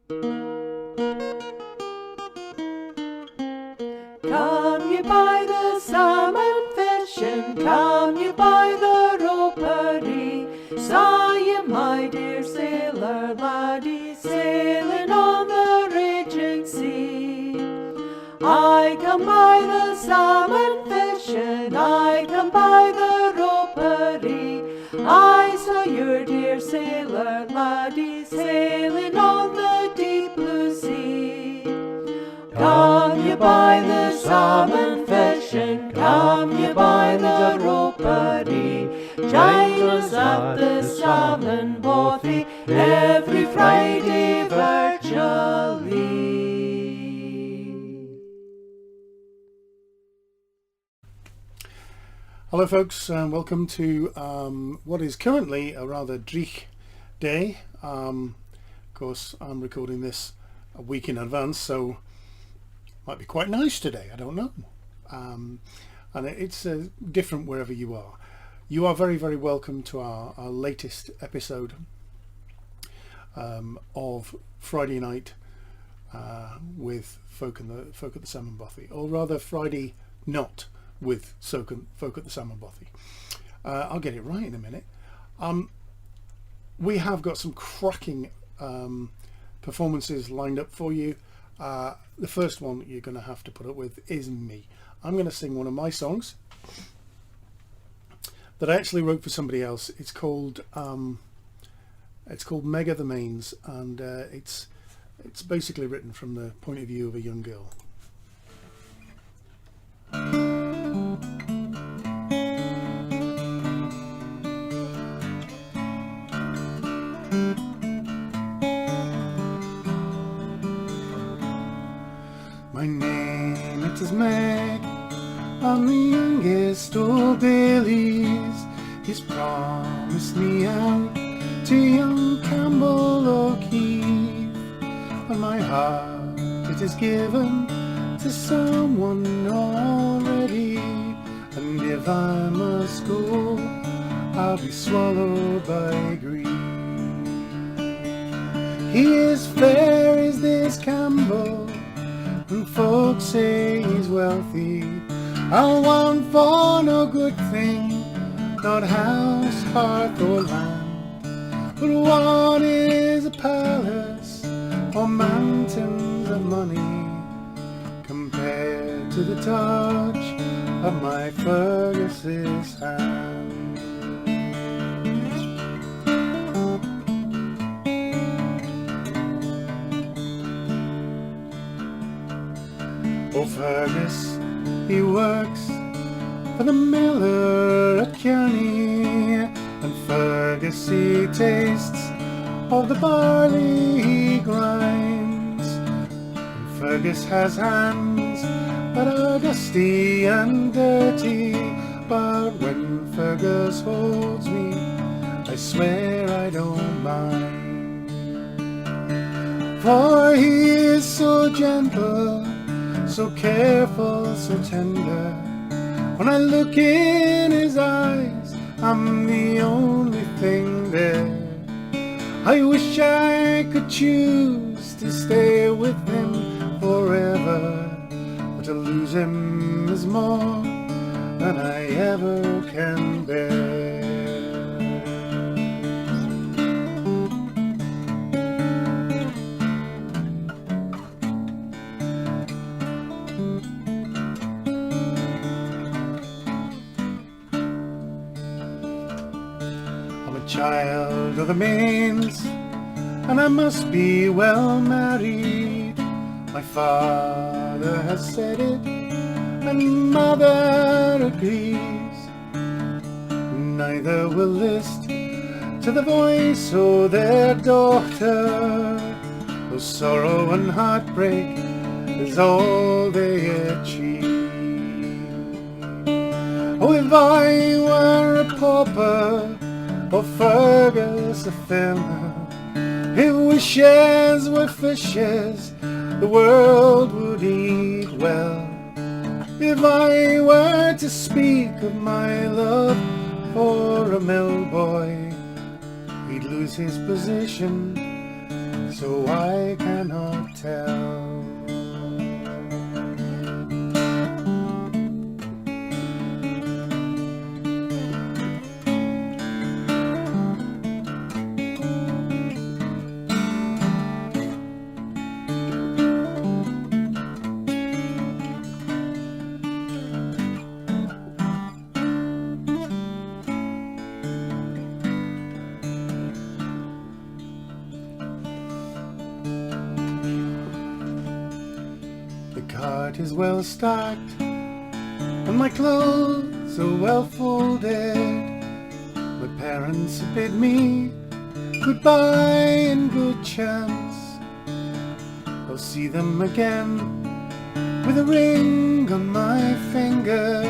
Come you by the salmon fishing, come you by the ropery, saw you, my dear sailor laddie, sailing on the raging sea. I come by the salmon fishing, I come by the ropery, I saw your dear sailor laddie, sailing on the deep blue sea. Come you by the salmon fishing, come you by the ropery, join us at the Salmon Bothy every Friday virtually. Hello folks, and welcome to what is currently a rather dreich day. Of course I'm recording this a week in advance, so might be quite nice today, I don't know. And it's different wherever you are. You are very, very welcome to our latest episode of Friday night with folk at the Salmon Bothy, or rather Friday not with folk at the Salmon Bothy. I'll get it right in a minute. We have got some cracking performances lined up for you. The first one that you're going to have to put up with is me. I'm going to sing one of my songs that I actually wrote for somebody else. It's called Mega the Mains, and it's basically written from the point of view of a young girl. My name it is Meg, I'm the youngest of Billies. He's promised me out to young Campbell O'Keefe, and my heart it is given to someone already. And if I must go, I'll be swallowed by grief. He is fair as this Campbell, and folks say he's wealthy. I want for no good thing, not house, hearth or land. But what is a palace or mountains of money compared to the touch of my Fergus's hand? Oh, Fergus, he works for the miller at Kearney, and Fergus he tastes of the barley he grinds. And Fergus has hands that are dusty and dirty, but when Fergus holds me, I swear I don't mind. For he is so gentle, so careful, so tender. When I look in his eyes, I'm the only thing there. I wish I could choose to stay with him forever, but to lose him is more than I ever can bear. Child of the Mains, and I must be well married. My father has said it, and mother agrees. Neither will list to the voice of their daughter, though sorrow and heartbreak is all they achieve. Oh, if I were a pauper, oh, Fergus a farmer, if wishes were fishes, the world would eat well. If I were to speak of my love for a mill boy, he'd lose his position, so I cannot tell. Is well stacked and my clothes are well folded. My parents bid me goodbye and good chance. I'll see them again with a ring on my finger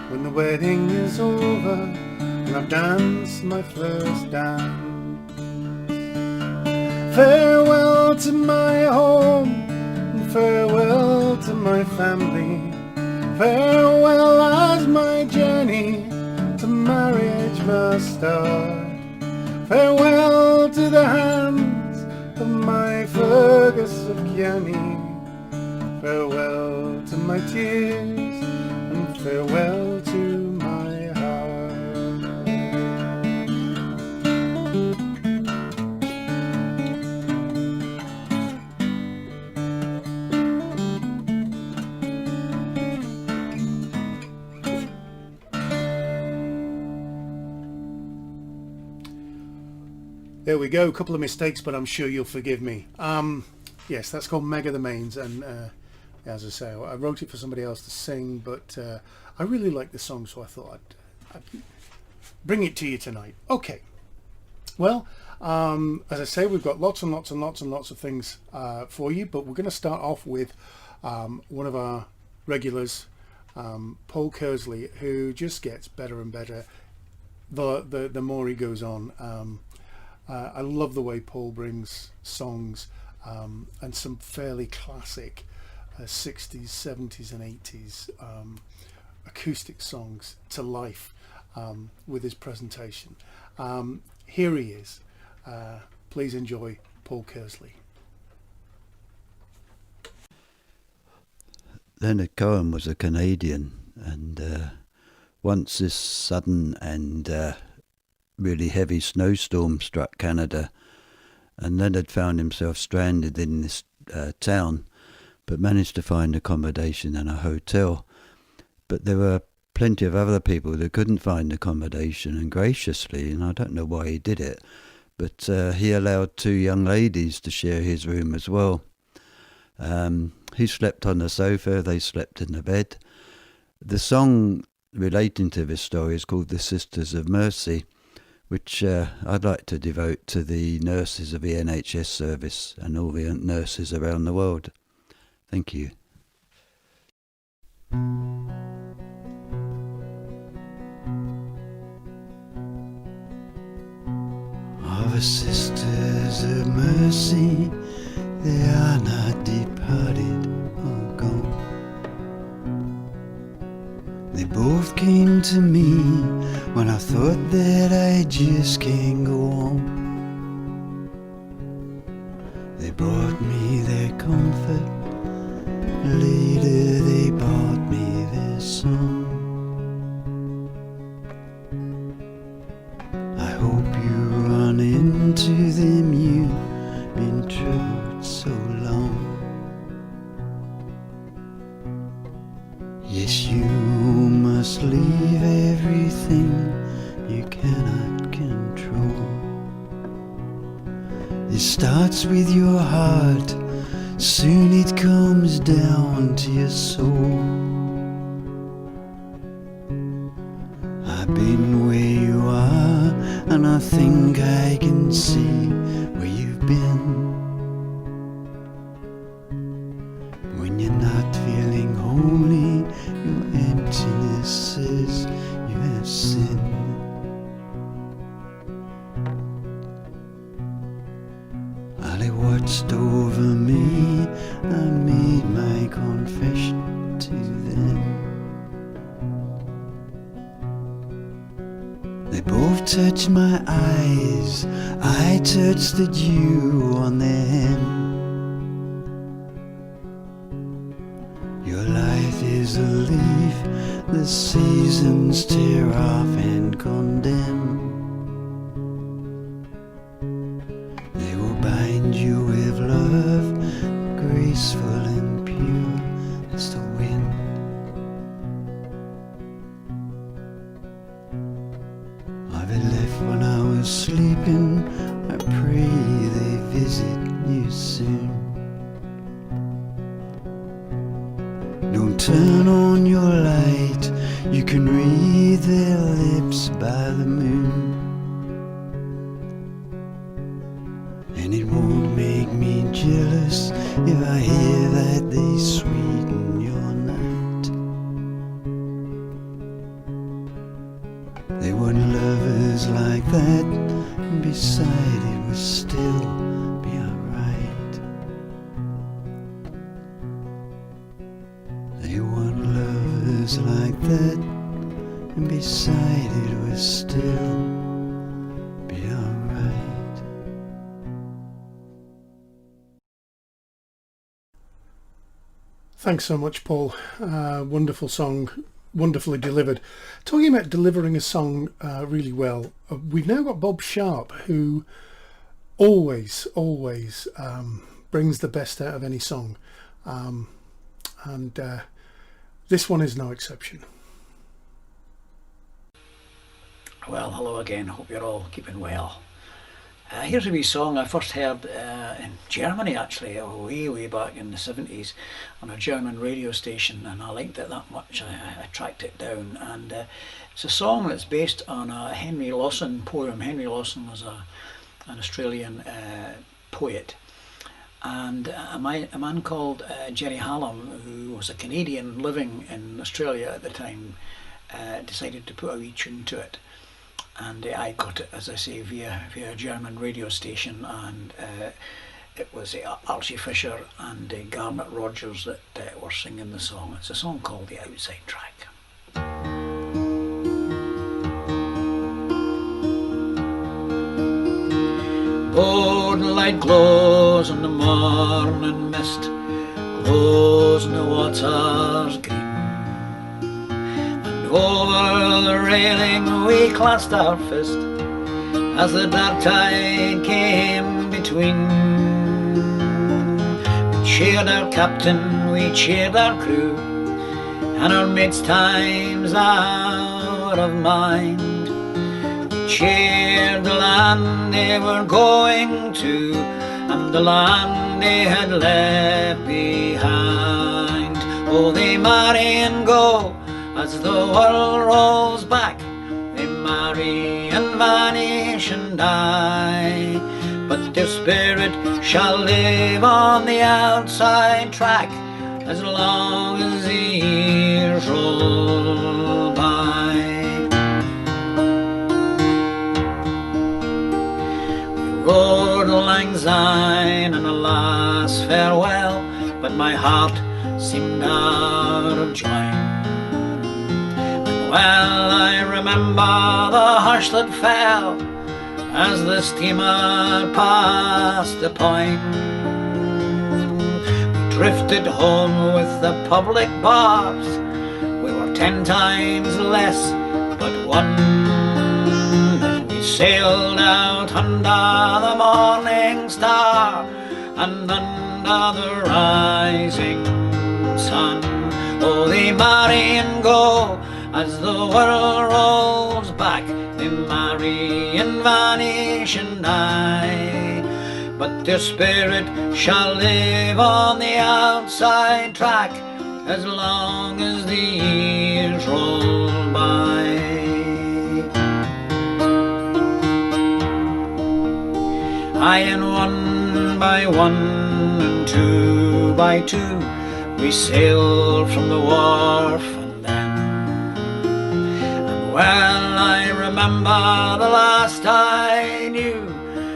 when the wedding is over and I've danced my first dance. Farewell to my home, farewell to my family, farewell as my journey to marriage must start. Farewell to the hands of my Fergus of Kiani, farewell to my tears and farewell to my heart. There we go, a couple of mistakes, but I'm sure you'll forgive me. Yes, that's called Meg of the Mains, and as I say, I wrote it for somebody else to sing, but I really like the song, so I thought I'd bring it to you tonight. Okay, well, as I say, we've got lots and lots and lots and lots of things for you, but we're going to start off with one of our regulars, Paul Kersley, who just gets better and better the more he goes on. I love the way Paul brings songs and some fairly classic 60s, 70s and 80s acoustic songs to life with his presentation. Here he is. Please enjoy Paul Kersley. Leonard Cohen was a Canadian, and once this sudden and really heavy snowstorm struck Canada, and Leonard found himself stranded in this town, but managed to find accommodation in a hotel. But there were plenty of other people that couldn't find accommodation, and graciously, and I don't know why he did it, but he allowed two young ladies to share his room as well. He slept on the sofa, they slept in the bed. The song relating to this story is called The Sisters of Mercy, which I'd like to devote to the nurses of the NHS service and all the nurses around the world. Thank you. All the Sisters of Mercy, they are not departed or gone. They both came to me when I thought that I just can't go on. They brought me their comfort, later they brought me their song. I hope you run into them, you've been troubled so long. Yes, you must leave everything you cannot control. It starts with your heart, soon it comes down to your soul. I've been where you are, and I think I can see where you've been. When you're not feeling holy, your emptiness says you have sinned. They watched over me, I made my confession to them. They both touched my eyes, I touched the dew on them. Your life is a leaf the seasons tear off and condemn. They will bind you with love, graceful and pure as the wind. I've been left when I was sleeping, I pray they visit you soon. Don't turn on your light, you can read their lips by the moon. And it won't make me jealous if I hear that they sweeten your night. They weren't lovers like that, and beside it would still be alright. They weren't lovers like that, and beside it would still be alright. Thanks so much, Paul. Wonderful song, wonderfully delivered. Talking about delivering a song really well, we've now got Bob Sharp, who always brings the best out of any song, and this one is no exception. Well, hello again, hope you're all keeping well. Here's a wee song I first heard in Germany, actually, way back in the 70s on a German radio station, and I liked it that much I tracked it down. And it's a song that's based on a Henry Lawson poem. Henry Lawson was an Australian poet, and a man called Jerry Hallam, who was a Canadian living in Australia at the time, decided to put a wee tune to it. And I got it, as I say, via a German radio station, and it was Archie Fisher and Garnet Rogers that were singing the song. It's a song called The Outside Track. Golden light glows in the morning mist, glows in the waters green. Over the railing we clasped our fist as the dark tide came between. We cheered our captain, we cheered our crew, and our mates' times out of mind. We cheered the land they were going to, and the land they had left behind. Oh, they marry and go as the world rolls back, they marry and vanish and die, but their spirit shall live on the outside track as long as the years roll by. We rode Lang Syne and a last farewell, but my heart seemed out of joint. Well, I remember the hush that fell as the steamer passed the point. We drifted home with the public bars. We were 10 times less but one. Then we sailed out under the morning star and under the rising sun. Oh, they marry and go as the world rolls back, they marry and vanish and die, but their spirit shall live on the outside track as long as the years roll by. Aye, and one by one and two by two we sailed from the wharf. Well, I remember the last I knew,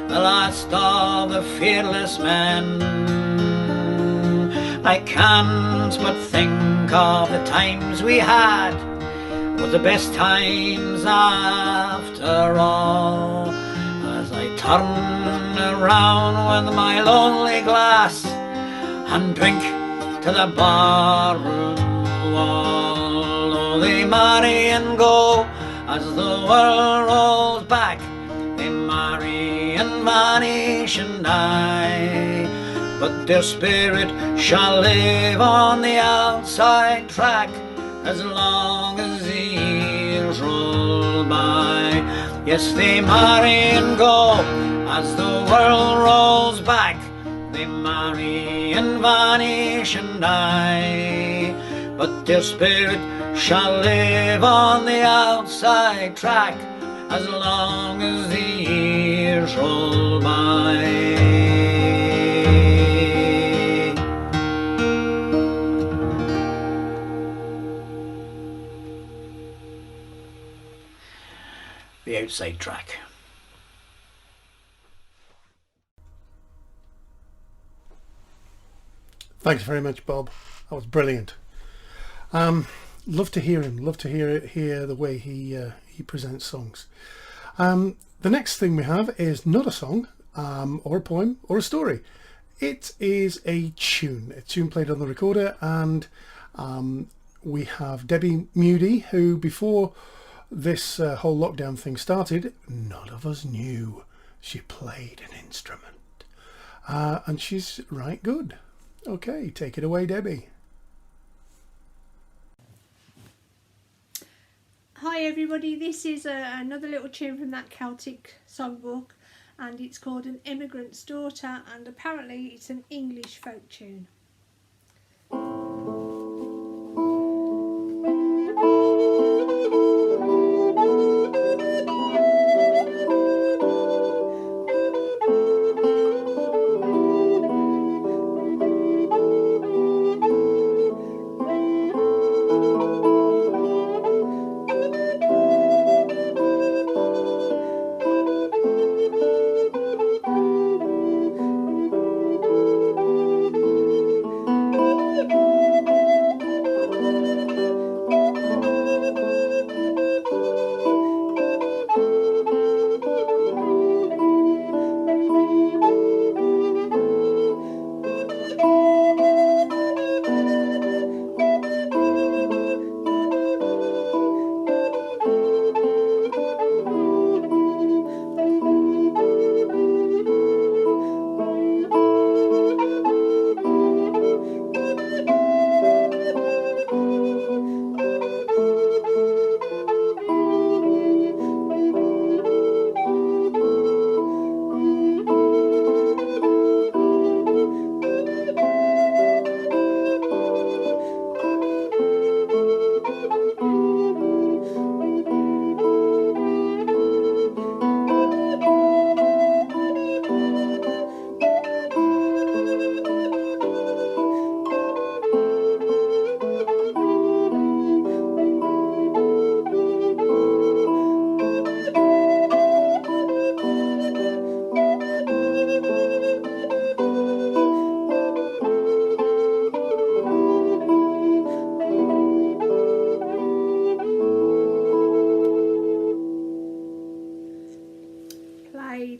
the last of the fearless men. I can't but think of the times we had but the best times after all. As I turn around with my lonely glass and drink to the barroom wall. Oh, they marry and go as the world rolls back. They marry and vanish and die, but their spirit shall live on the outside track as long as the years roll by. Yes, they marry and go as the world rolls back. They marry and vanish and die, but their spirit shall live on the outside track as long as the years roll by. The outside track. Thanks very much, Bob. That was brilliant. Love to hear him. Love to hear the way he presents songs. The next thing we have is not a song, or a poem, or a story. It is a tune played on the recorder, and we have Debbie Mudie, who before this whole lockdown thing started, none of us knew she played an instrument. And she's right good. Okay, take it away, Debbie. Hi everybody, this is another little tune from that Celtic songbook, and it's called An Immigrant's Daughter, and apparently it's an English folk tune.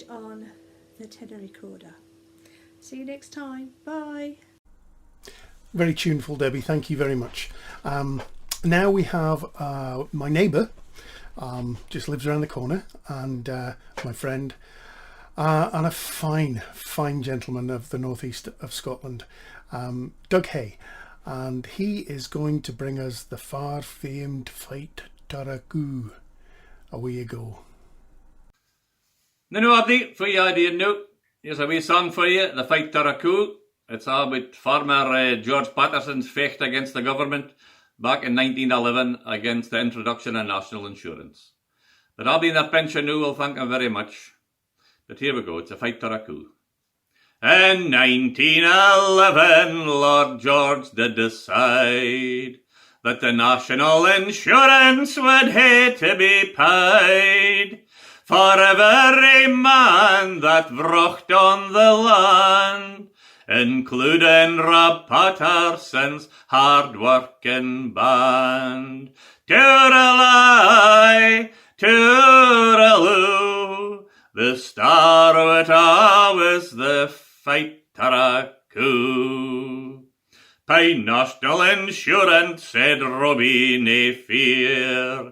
On the tenor recorder. See you next time. Bye. Very tuneful, Debbie. Thank you very much. Now we have my neighbour, just lives around the corner, and my friend, and a fine gentleman of the northeast of Scotland, Doug Hay, and he is going to bring us the far-famed Fight Taraku. Away you go. No, Abdi, for you idea now. Here's a wee song for you, The Fight Taraku. It's all about farmer George Patterson's fecht against the government back in 1911 against the introduction of national insurance. The Abdi and their pension now will thank him very much. But here we go, it's The Fight Taraku. In 1911, Lord George did decide that the national insurance would hae to be paid for every man that vrocht on the land including Rob Patterson's hard-working band. Tooralai, tooraloo, the star of it all was the fighter-a-coo. Pay national insurance, said Robbie, nae fear.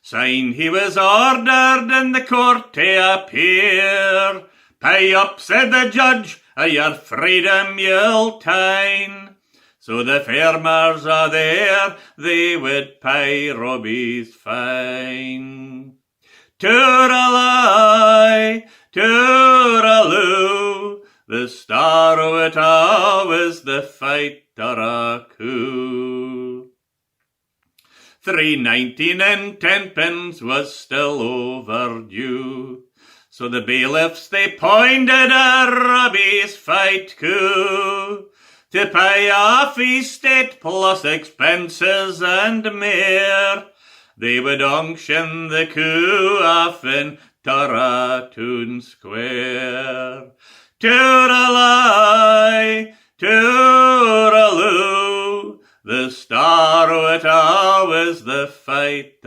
Syne he was ordered in the court to appear. Pay up, said the judge, your freedom you'll tine. So the farmers are there, they would pay Robbie's fine. Tooralai, tooraloo, the star of it all was the fighter-a-coo. 3.19 and 10 was still overdue. So the bailiffs they pointed a Robbie's fight coup to pay off his state plus expenses and more. They would auction the coup off in Tarratoon Square. Tooralai, tooraloo, the star of it all was the fighter-a-coo.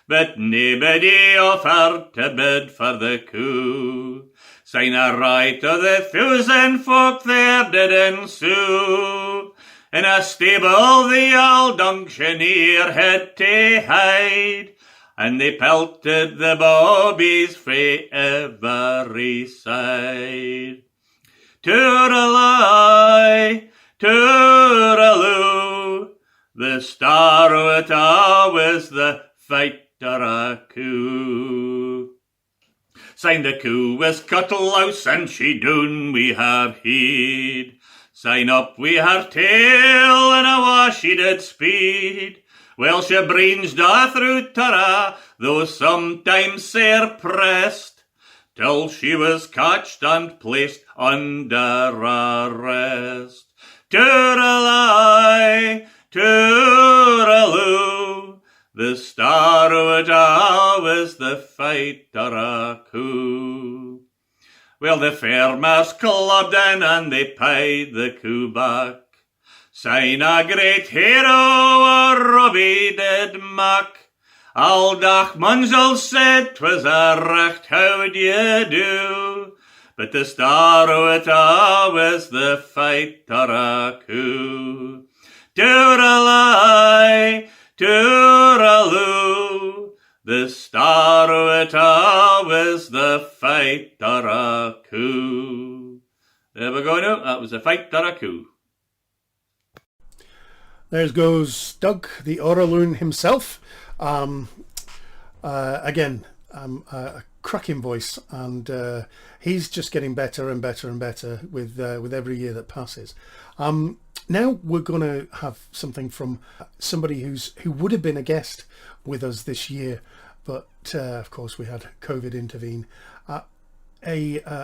But nobody offered to bid for the coup. Sign a right of the 1,000 folk there did ensue. In a stable the old auctioneer had to hide, and they pelted the bobbies frae every side. Tooralai, tooraloo, the star of it all was the fighter-a-coo. Syne the coo was Cuttle-louse, and she doon we have heed. Syne up we her tail, and awa she did speed. Well, she breenged a through Tara, though sometimes sair pressed, till she was catched and placed under arrest. Tooralai, tooraloo, the star of it all was the fighter-a-coo. Well, the farmers clubbed in and they paid the coup back. Syne a great hero a Robbie did mak. Aldach Munzel said 'twas a recht how d'ye do, but the star of it all was the fighter-a-coo. Tooralai, tooraloo, the star of it all was the fighter-a-coo. There we go now, that was the fighter-a-coo. There goes Doug, the Oraloon himself. Again, a cracking voice, and he's just getting better and better and better with every year that passes. Now we're going to have something from somebody who would have been a guest with us this year, but of course we had COVID intervene. A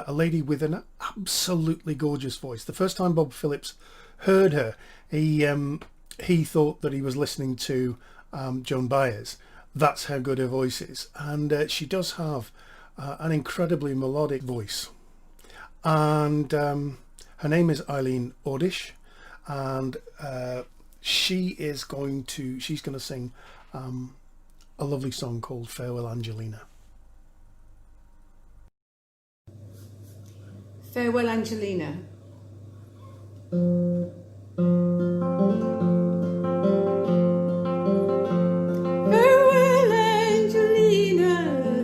lady with an absolutely gorgeous voice. The first time Bob Phillips heard her, he thought that he was listening to Joan Baez. That's how good her voice is, and she does have an incredibly melodic voice. And her name is Eileen Ordish, and she's going to sing a lovely song called Farewell Angelina. Farewell Angelina. Farewell Angelina,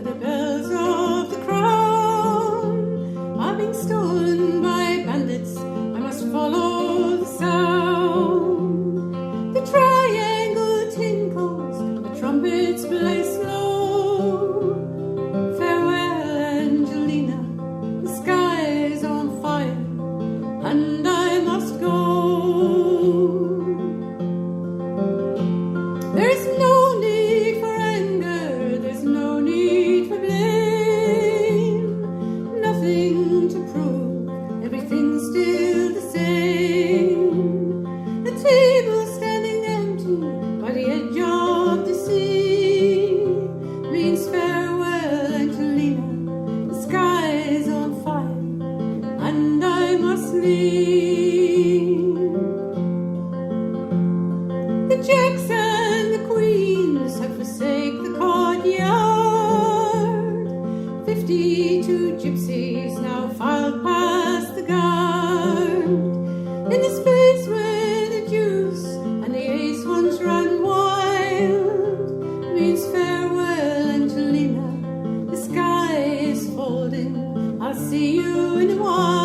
the bells of the crown are being stolen by bandits. I must follow the sound. The triangle tinkles, the trumpets play slow. Farewell Angelina, the sky's on fire, and I must go. There's no need for anger, there's no need for blame. Nothing to prove, everything's still the same. Queen. The Jacks and the Queens have forsaken the courtyard. 52 gypsies now filed past the guard. In the space where the deuce and the ace once ran wild means farewell, Angelina. The sky is folding. I'll see you in a while.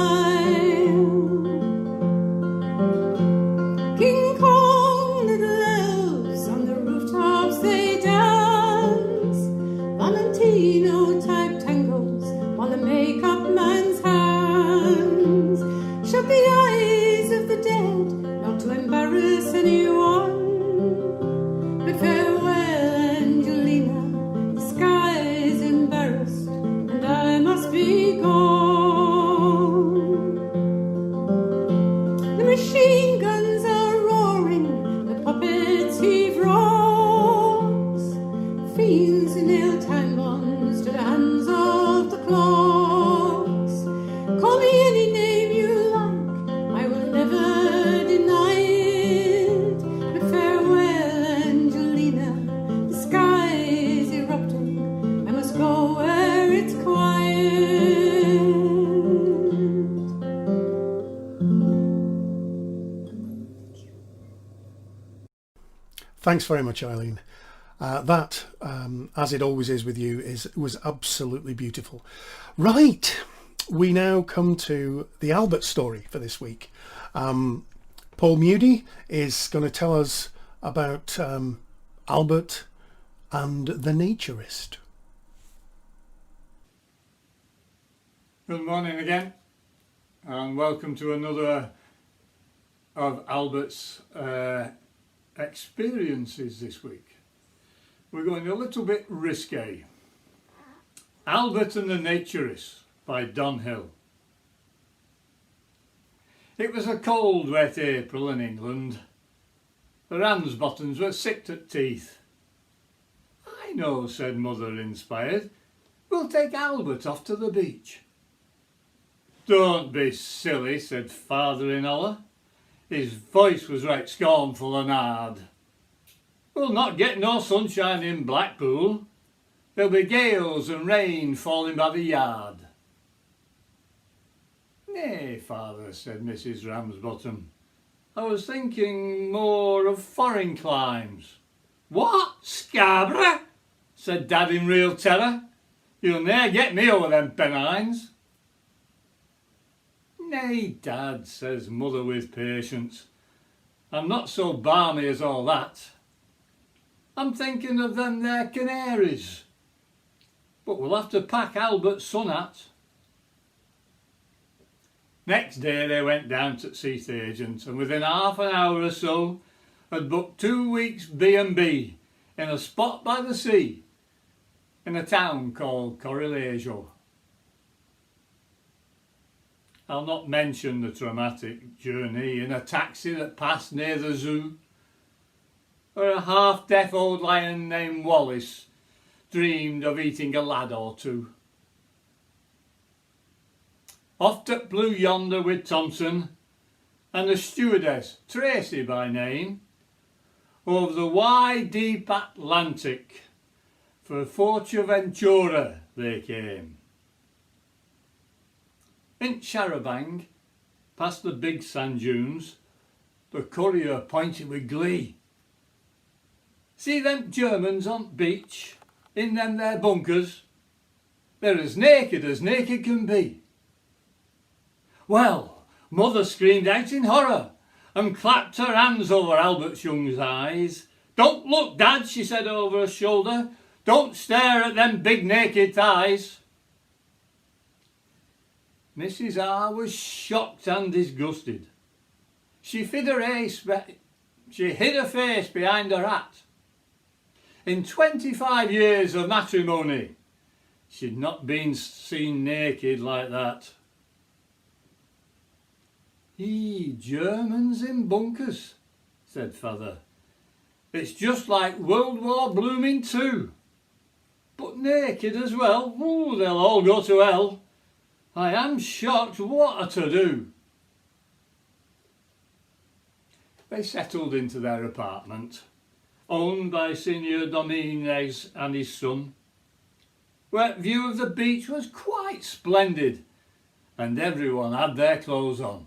King Kong, little elves on the rooftops they dance. Valentino type tangos while the make-up man's hands shut the eyes of the dead, not to embarrass anyone. But farewell, Angelina, the sky is embarrassed and I must be gone. The machine guns are roaring, the puppets heave rocks. Fiends nail time bombs to the hands of the clocks. Call me any name you like, I will never deny it. But farewell, Angelina, the sky is erupting. I must go where it's quiet. Thanks very much, Eileen. That, as it always is with you, was absolutely beautiful. Right, we now come to the Albert story for this week. Paul Mudie is going to tell us about Albert and the naturist. Good morning again, and welcome to another of Albert's experiences this week. We're going a little bit risque. Albert and the Naturist by Don Hill. It was a cold, wet April in England. The Ramsbottams were sick to teeth. I know, said Mother, inspired. We'll take Albert off to the beach. Don't be silly, said Father-in-law. His voice was right scornful and hard. We'll not get no sunshine in Blackpool. There'll be gales and rain falling by the yard. Nay, Father, said Mrs. Ramsbottom. I was thinking more of foreign climes. What, Scarborough? Said Dad in real terror. You'll ne'er get me over them Pennines. Nay, Dad, says Mother with patience. I'm not so balmy as all that. I'm thinking of them there Canaries. But we'll have to pack Albert's son hat. Next day they went down to see the agent, and within half an hour or so had booked 2 weeks B&B in a spot by the sea in a town called Corrilejo. I'll not mention the traumatic journey in a taxi that passed near the zoo, where a half-deaf old lion named Wallace dreamed of eating a lad or two. Oft at Blue Yonder with Thompson and the stewardess, Tracy by name, over the wide deep Atlantic for Fortaventura they came. In Charabang, past the big sand dunes, the courier pointed with glee. See them Germans on beach, in them their bunkers? They're as naked can be. Well, Mother screamed out in horror and clapped her hands over Albert's young's eyes. Don't look, Dad, she said over her shoulder. Don't stare at them big naked thighs. Mrs. R was shocked and disgusted. She hid her face behind her hat. In 25 years of matrimony, she'd not been seen naked like that. Germans in bunkers, said Father. It's just like World War blooming two. But naked as well. Ooh, they'll all go to hell. I am shocked what a to do. they settled into their apartment, owned by Signor Dominguez and his son, where view of the beach was quite splendid and everyone had their clothes on.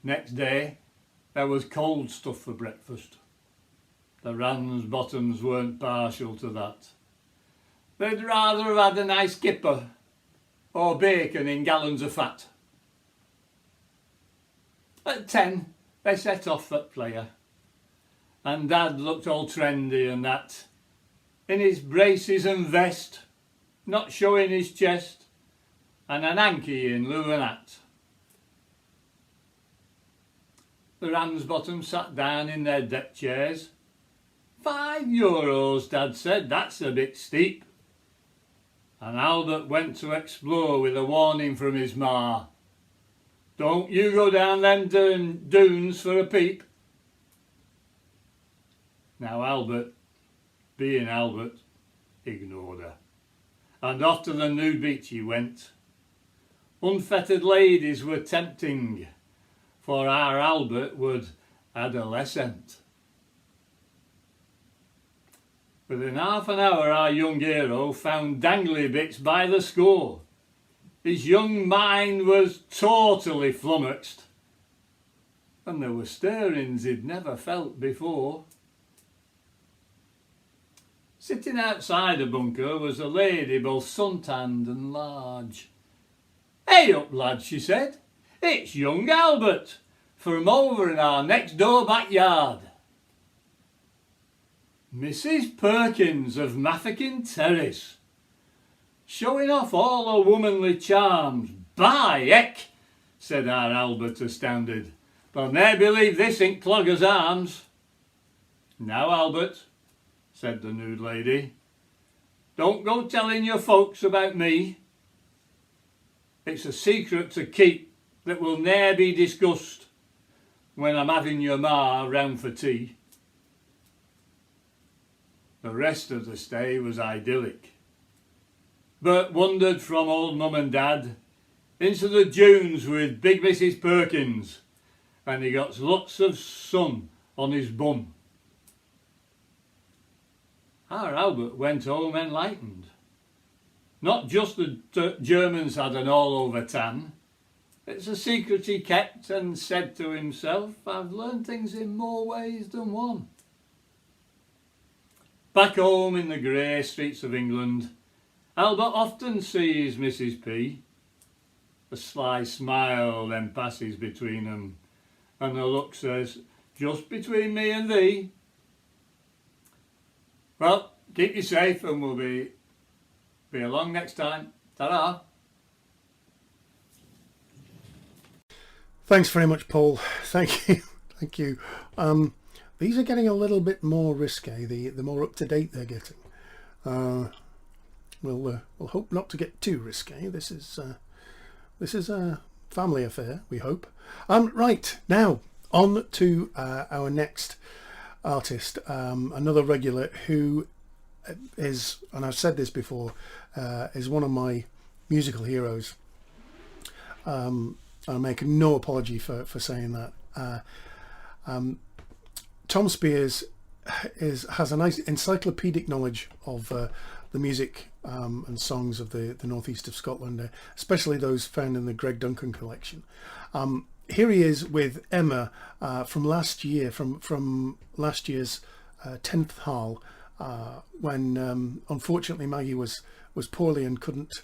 Next day there was cold stuff for breakfast. The Ramsbottoms weren't partial to that. They'd rather have had a nice kipper or bacon in gallons of fat. At 10 they set off at player, and Dad looked all trendy and that, in his braces and vest, not showing his chest, and an hanky in lieu of an hat. The Ramsbottoms sat down in their deck chairs. €5, Dad said, that's a bit steep. And Albert went to explore with a warning from his ma. Don't you go down them dunes for a peep. Now Albert, being Albert, ignored her, and off to the nude beach he went. Unfettered ladies were tempting, for our Albert would adolescent. Within half an hour our young hero found dangly bits by the score. His young mind was totally flummoxed, and there were stirrings he'd never felt before. Sitting outside a bunker was a lady both suntanned and large. "Hey up, lad," she said, "it's young Albert from over in our next door backyard." Mrs. Perkins of Mafeking Terrace, showing off all her womanly charms. "By heck," said our Albert, astounded, "they'll ne'er believe this in Clogger's arms." "Now, Albert," said the nude lady, "don't go telling your folks about me. It's a secret to keep that will ne'er be discussed when I'm having your ma round for tea." The rest of the stay was idyllic. Bert wandered from old Mum and Dad into the dunes with big Mrs. Perkins, and he got lots of sun on his bum. Our Albert went home enlightened. Not just the Germans had an all-over tan. It's a secret he kept and said to himself, "I've learned things in more ways than one." Back home in the grey streets of England, Albert often sees Mrs. P. A sly smile then passes between them, and the look says, "Just between me and thee." Well, keep you safe and we'll be along next time. Ta-ra! Thanks very much, Paul. Thank you. Thank you. These are getting a little bit more risque, the more up to date they're getting. We'll hope not to get too risque. This is a family affair, we hope. Right, now on to our next artist, another regular who is, and I've said this before, is one of my musical heroes. I make no apology for saying that. Tom Spiers has a nice encyclopedic knowledge of the music and songs of the northeast of Scotland, especially those found in the Greg Duncan collection. Here he is with Emma from last year, from last year's 10th Harl, when unfortunately Maggie was poorly and couldn't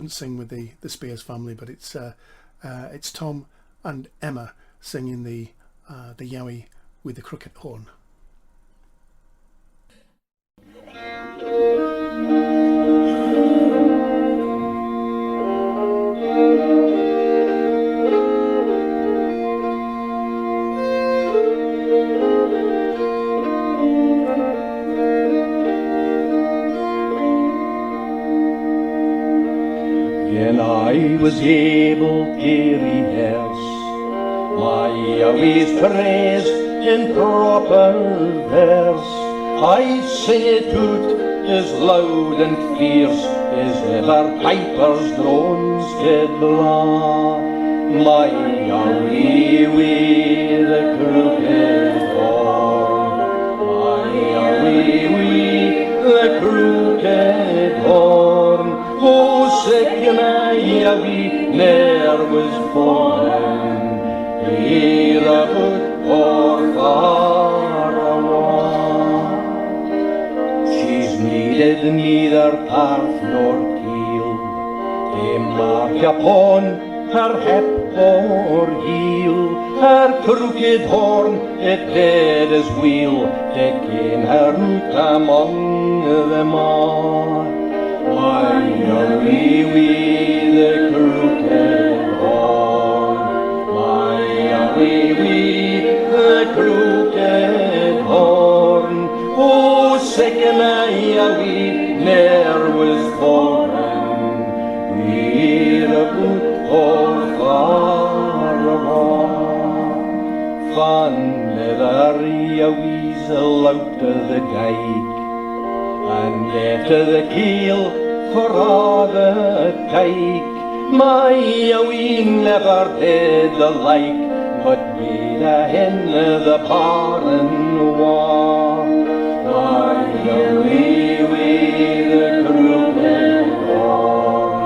sing with the Spiers family, but it's Tom and Emma singing the Yowie with the crooked horn. When I was able to rehearse my Yowie's praise in proper verse, I sing it out as loud and fierce as ever piper's drones did blaw. my wee wee the crooked horn, my wee the crooked horn. Oh, sick my wee ne'er was born, here about or far away. She's needed neither path nor keel, they mark upon her hip or heel, her crooked horn it did as wheel to gain her route among them all. My wee wee the crooked horn, my wee wee the crooked horn. Oh, sick my wee ne'er was born, here about or far away. Van leather a weasel out of the dike, and to the keel for all the tyke. My wee never did the like, but be the hen the barn war. My wee wee the crooked horn,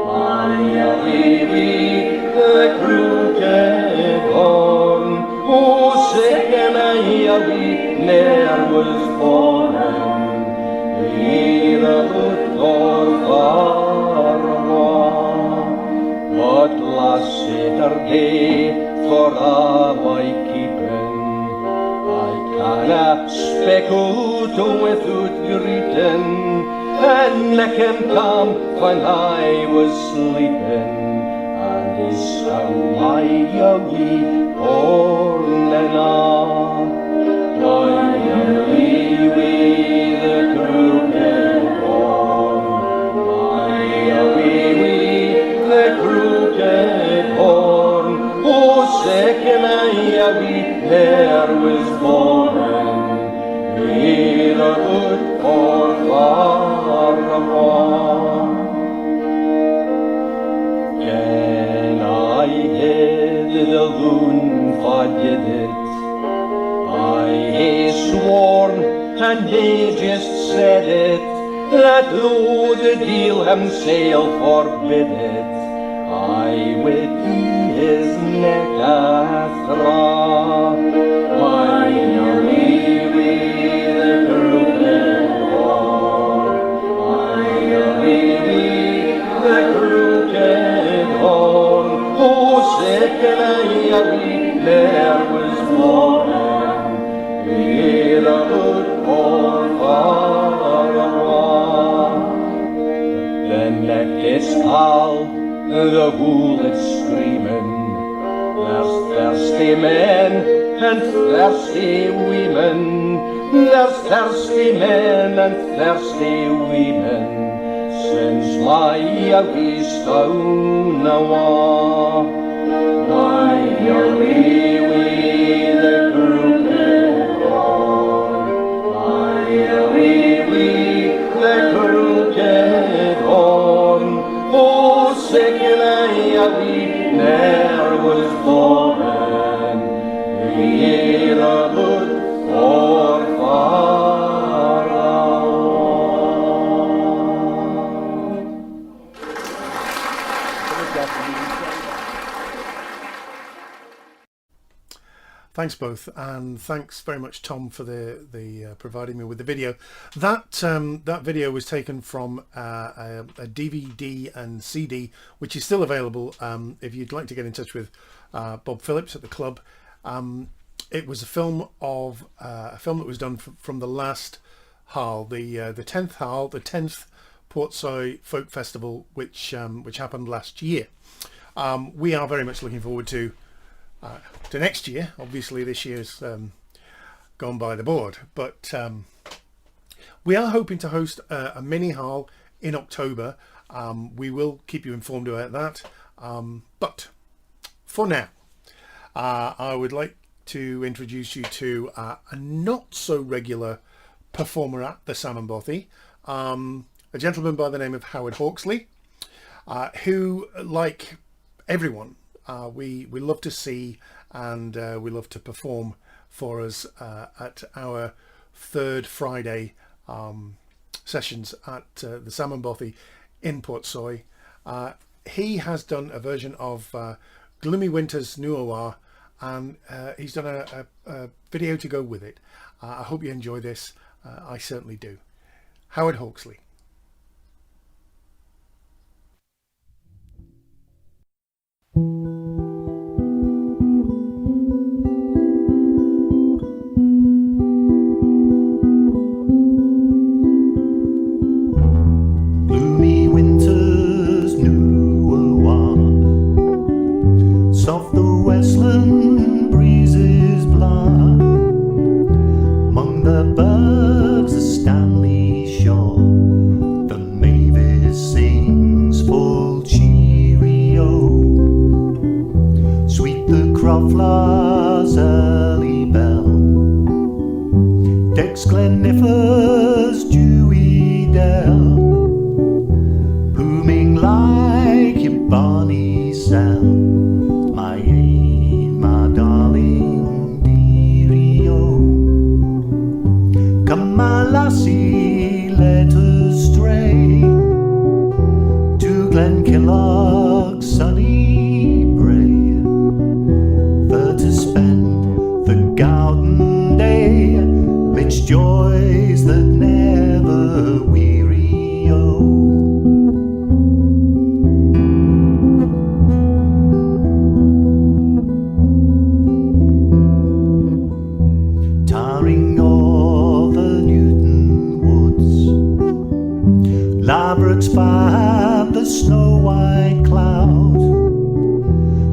my wee wee the crooked horn. Oh, sick my wee ne'er was born, here about or far away. But last Saturday for a my keeping, I canna speak out without greeting, and neck him come when I was sleeping, and he saw my wee horn and all. My wee wee the crooked horn, my wee wee the crooked horn. Oh, sick my wee ne'er was born, here about or far away. Can I hear the loon for did it? I sworn and he just said it, that though the deal himself forbid it, I would be his neck a thraw. My wee wee the crooked horn, my wee wee the crooked horn. Oh, sick my wee ne'er was born, here about or far away. The neck is called, the wool is screaming, there's thirsty men and thirsty women, there's thirsty men and thirsty women, since my wee stone away. My wee wee the crooked horn, my wee wee the crooked horn. Oh, sick my wee ne'er was born, here about or far Thanks both, and thanks very much Tom for the providing me with the video. That video was taken from a DVD and CD, which is still available if you'd like to get in touch with Bob Phillips at the club. It was a film that was done from the last Harl, the 10th Harl, the 10th Portsoy Folk Festival, which happened last year. We are very much looking forward to next year. Obviously this year's gone by the board, but we are hoping to host a mini Harl in October. We will keep you informed about that, but for now I would like to introduce you to a not so regular performer at the Salmon Bothy, a gentleman by the name of Howard Hawksley, who, like everyone we love to see, and we love to perform for us at our third Friday sessions at the Salmon Bothy in Portsoy. He has done a version of Gloomy Winter's Nuawa, and he's done a video to go with it. I hope you enjoy this. I certainly do. Howard Hawksley. Gloomy winter's Nuawa, soft the westland breezes blaw, among the bergs of Stanley shore, the mavis sings full cheerio. Sweet the crowflower's early bell decks Gleniffer's dewy dell, booming like your bonny cell, my ain, my darling dearie-o. Come my lassie, let us stray to Glenkillock's sunny brae, for to spend the golden day midst joys that never weary-o. Towering o'er the Newton woods, labrooks by the snow-white cloud,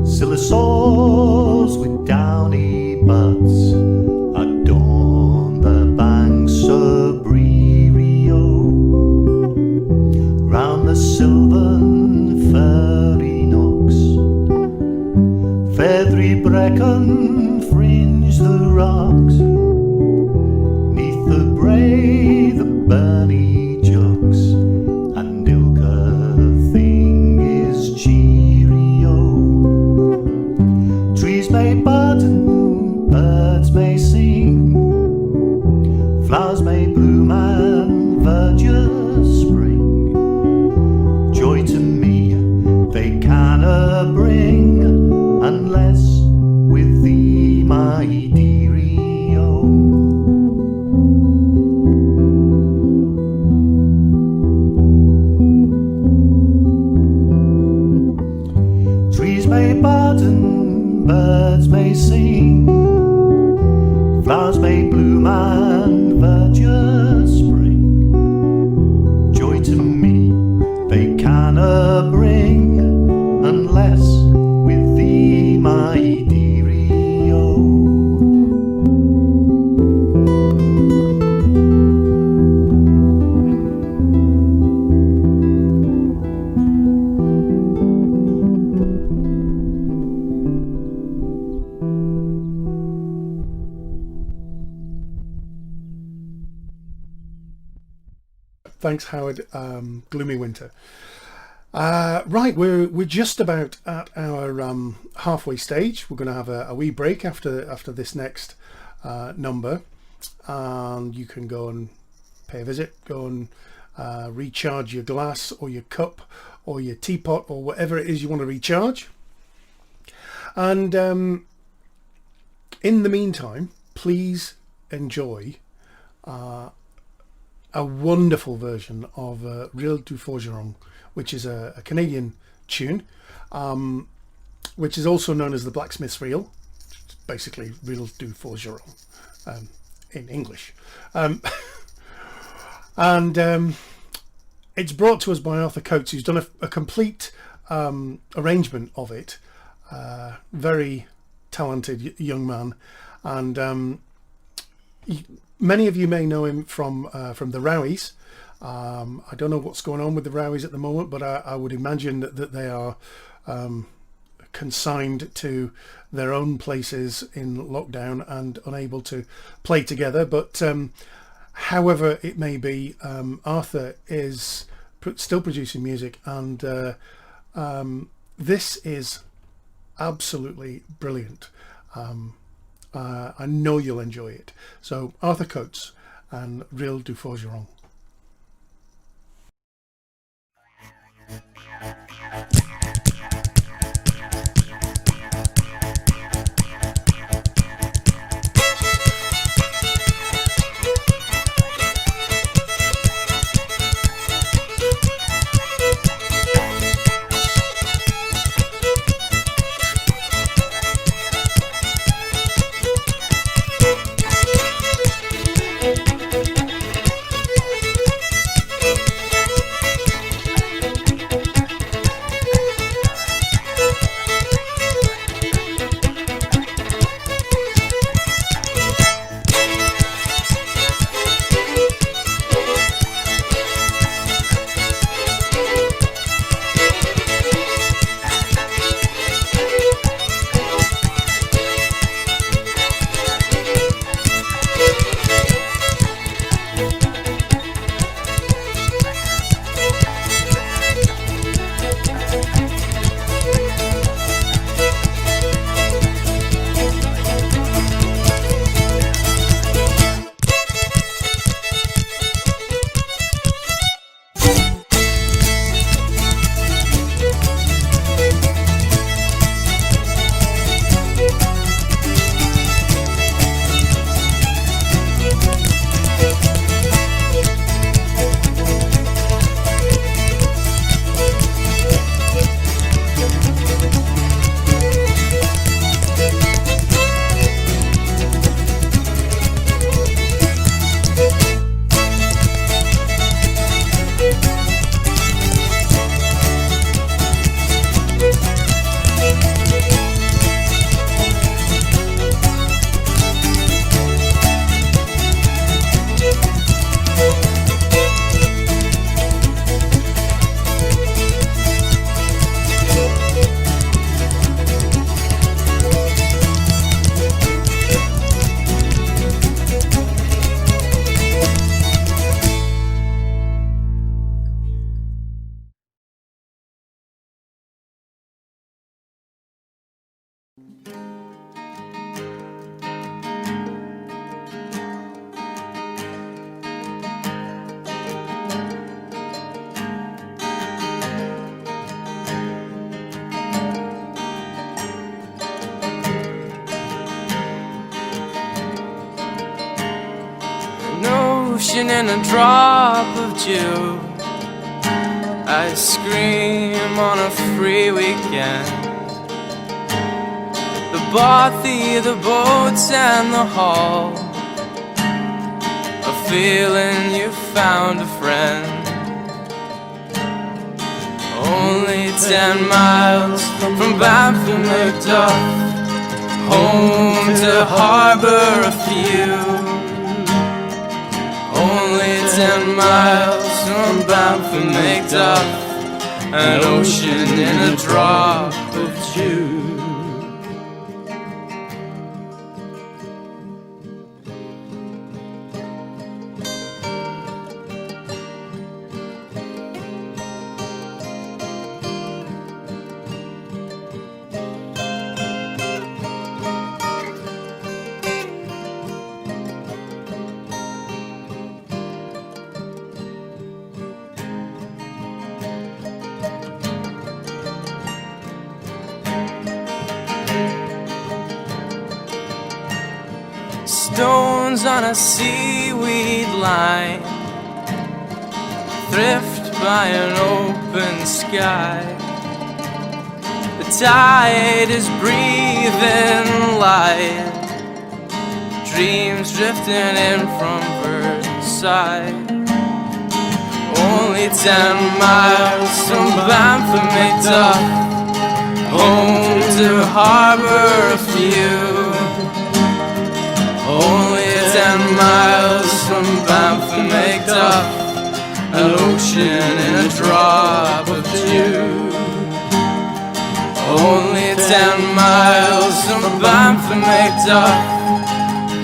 sillisaws with downy buds adorn the banks of Bree-rio. Round the sylvan fairy nooks, feathery bracken fringe the rocks, neath the brae the burnie jugs, and ilka thing is cheerio. Trees may bud and birds may sing, flowers may bloom and verdure spring, joy to me they cannot bring, unless with thee, my dearie-o. Trees may bud and birds may sing, flowers may bloom and verdure spring, joy to me they cannot bring, unless with thee, my dearie-o. Thanks, Howard. Gloomy Winter. Right, we're just about at our halfway stage. We're going to have a wee break after this next number, and you can go and pay a visit, go and recharge your glass or your cup or your teapot or whatever it is you want to recharge. And in the meantime, please enjoy a wonderful version of Reel du Forgeron, which is a Canadian tune, which is also known as the Blacksmith's Reel. It's basically Reel du Forgeron in English. And it's brought to us by Arthur Coates, who's done a complete arrangement of it. Very talented young man, and many of you may know him from the Rowies. I don't know what's going on with the Rowies at the moment, but I would imagine that they are consigned to their own places in lockdown and unable to play together. But however it may be, Arthur is still producing music, and this is absolutely brilliant. I know you'll enjoy it. So Arthur Coates and Ril du Forgeron. ocean and a drop of dew. I scream on a free weekend. The bothy, the boats and the hall, a feeling you found a friend. Only 10 miles from Bamford McDuff, home to harbour a few. Only 10 miles from Bamford McDuff, an ocean in a drop of dew. Stones on a seaweed line, thrift by an open sky. The tide is breathing light, dreams drifting in from Versailles. Only 10 miles from Bamford McDuff, home to harbour a few. Only 10 miles from Bamford McDuff, an ocean in a drop of dew. Only 10 miles from Bamford McDuff,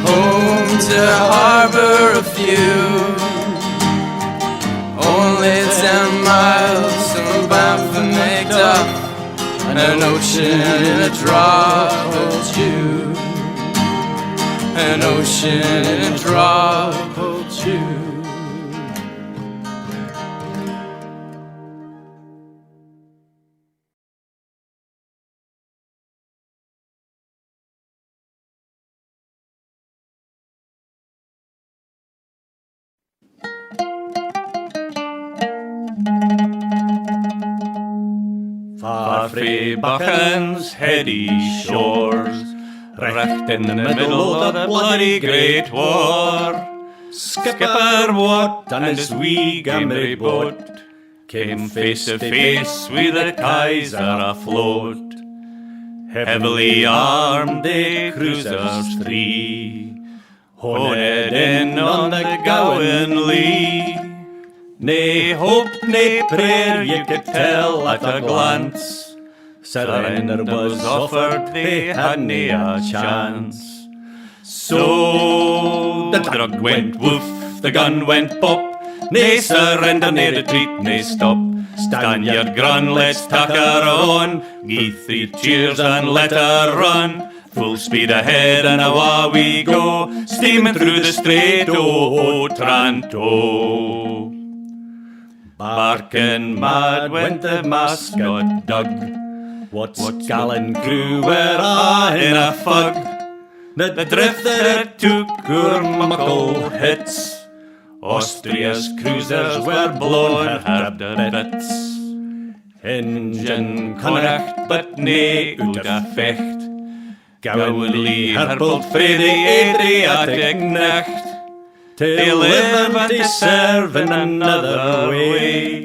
home to harbour a few. Only 10 miles from Bamford McDuff, and an ocean in a drop of dew. An ocean in a drop of dew. Far frae Buchan's heady shores, recht in the middle of the bloody Great War, Skipper Watt and his wee gambry boat came face to face with the Kaiser afloat. Heavily armed they cruisers three, honed in on the gowan lee. Nae hope, nae prayer, you could tell at a glance. Surrender was offered, they had nae a chance. So the drug went woof, the gun went pop. Nae surrender, nae retreat, nae stop. Stand your ground, let's tack her on. Gie 3 cheers and let her run. Full speed ahead and awa we go, steaming through the Strait o' Otranto. Barking mad went the mascot dug. What gallant crew were in a fug? The drifter took her muckle hits. Austria's cruisers were blown her to bits. Engine connacht but nae out a fecht. Gowley hurled frae the Adriatic nacht. To live and to serve in another way,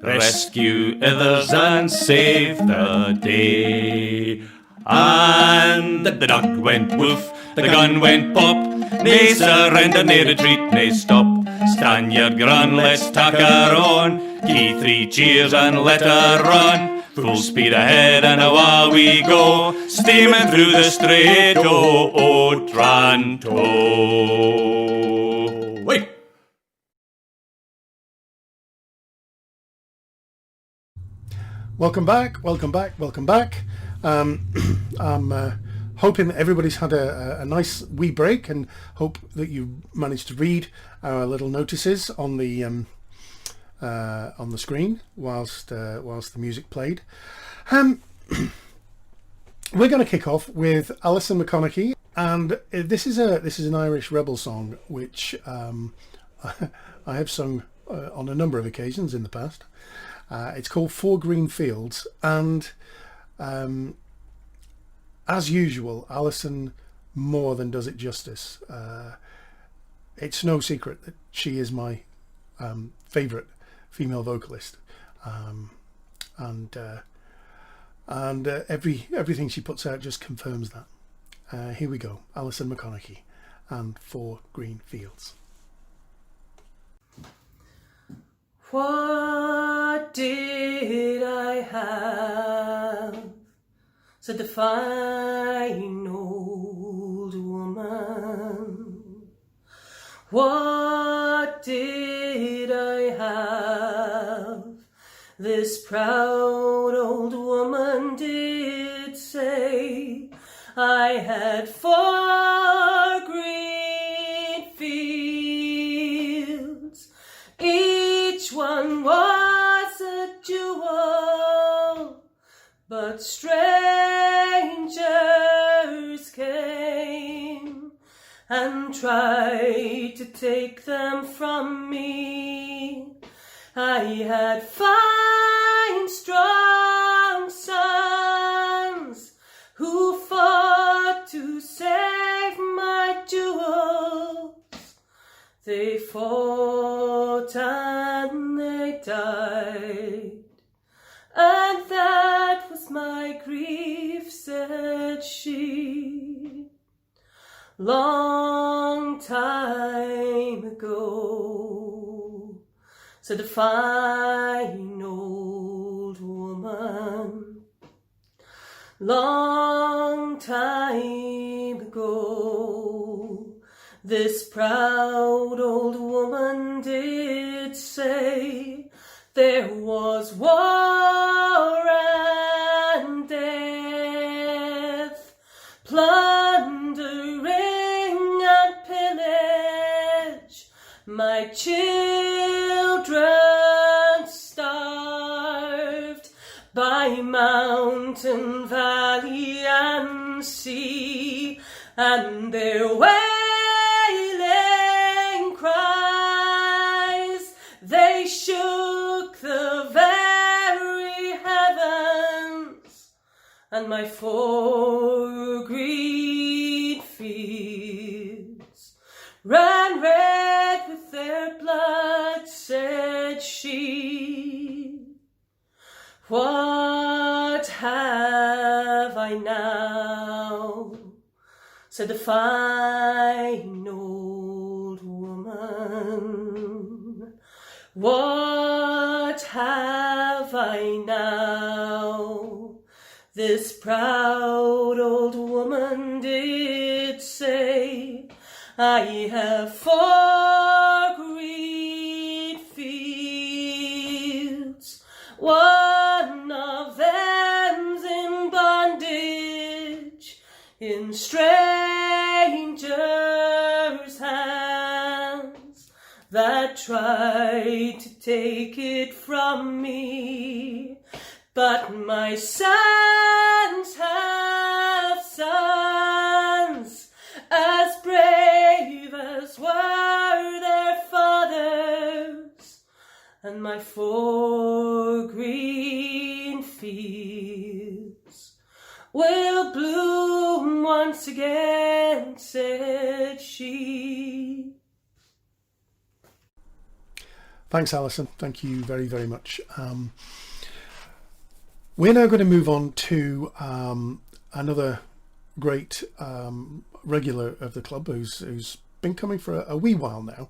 rescue others and save the day. And the dog went woof, the gun went pop. Nae surrender, nae retreat, nae stop. Stand your ground, let's tack her on. Gie 3 cheers and let her run. Full speed ahead and awa we go, steaming through the Strait o' Otranto. Wait! Welcome back, welcome back, welcome back. I'm hoping that everybody's had a nice wee break, and hope that you managed to read our little notices on the screen whilst the music played. We're going to kick off with Alyson MacConnachie, and this is an Irish rebel song which I have sung on a number of occasions in the past. It's called 4 Green Fields, and as usual, Alyson more than does it justice. It's no secret that she is my favourite female vocalist, and everything she puts out just confirms that. Here we go, Alyson MacConnachie and 4 Green Fields. What did I have? Said the fine old woman. What did I have? This proud old woman did say I had 4 green fields. Each one was a jewel, but strangers came and tried to take them from me. I had 5 strong sons who fought to save my jewels. They fought and they died, and that was my grief, said she. Long time ago, said the fine old woman. Long time ago, this proud old woman did say there was war and my children starved by mountain, valley, and sea, and their wailing cries, they shook the very heavens, and my 4 green fields ran red with their blood, said she. What have I now? Said the fine old woman. What have I now? This proud old woman did say, I have 4 green fields, one of them's in bondage, in strangers' hands, that tried to take it from me. But my sons have sons as brave as were their fathers, and my 4 green fields will bloom once again, said she. Thanks, Alyson. Thank you very, very much. We're now going to move on to another great regular of the club who's been coming for a wee while now,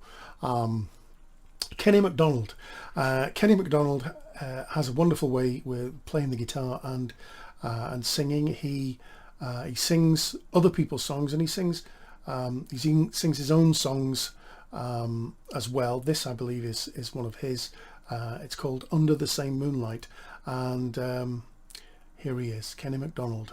Kenny Macdonald. Kenny Macdonald has a wonderful way with playing the guitar and singing. He sings other people's songs, and he sings his own songs as well. This, I believe, is one of his. It's called Under the Same Moonlight, and here he is, Kenny Macdonald.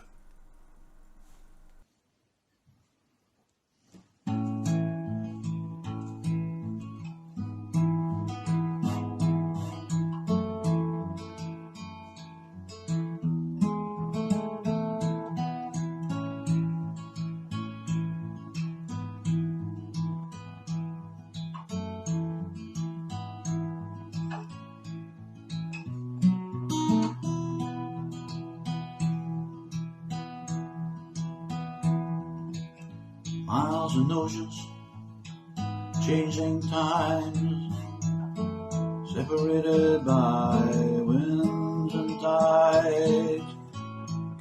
Miles and oceans, changing times, separated by winds and tides.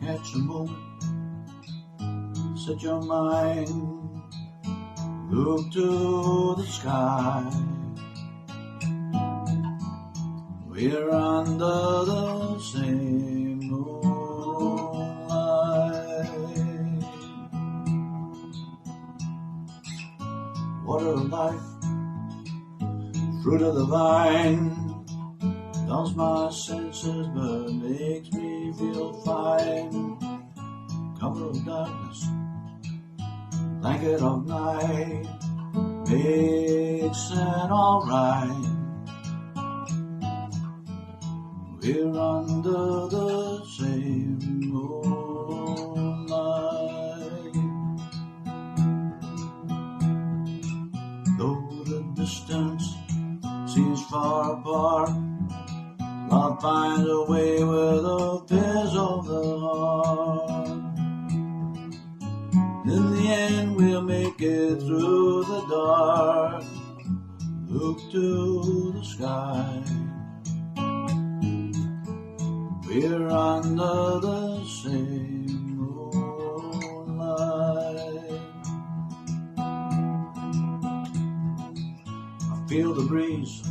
Catch a moment, set your mind, look to the sky. We're under the same moonlight. Water of life, fruit of the vine, dulls my senses but makes me feel fine. Cover of darkness, blanket of night, makes it alright. We're under the same moonlight. Though the distance seems far apart, love finds a way where the pairs of the heart. In the end we'll make it through the dark. Look to the sky. We're under the same moonlight. I feel the breeze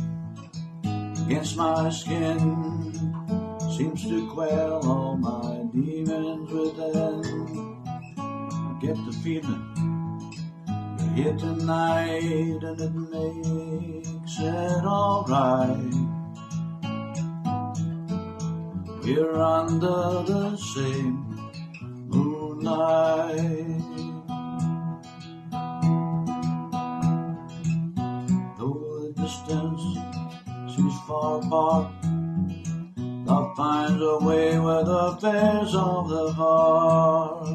against my skin, seems to quell all my demons within. I get the feeling we're here tonight, and it makes it alright. We're under the same moonlight. Though apart. Love finds a way with the affairs of the heart.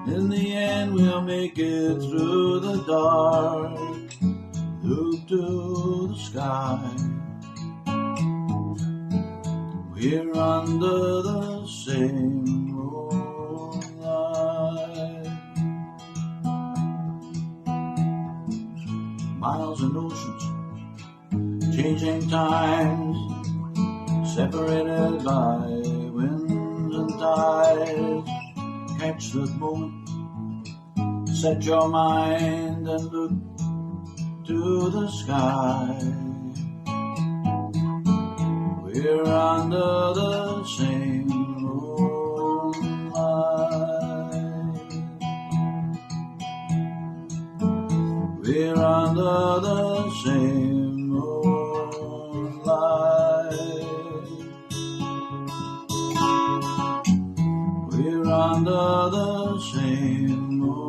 In the end we'll make it through the dark. Look to the sky. We're under the same moonlight. Miles and oceans, changing times, separated by winds and tides. Catch that moment, set your mind and look to the sky. We're under the same moonlight. We're under the same moonlight. We're under the same moonlight.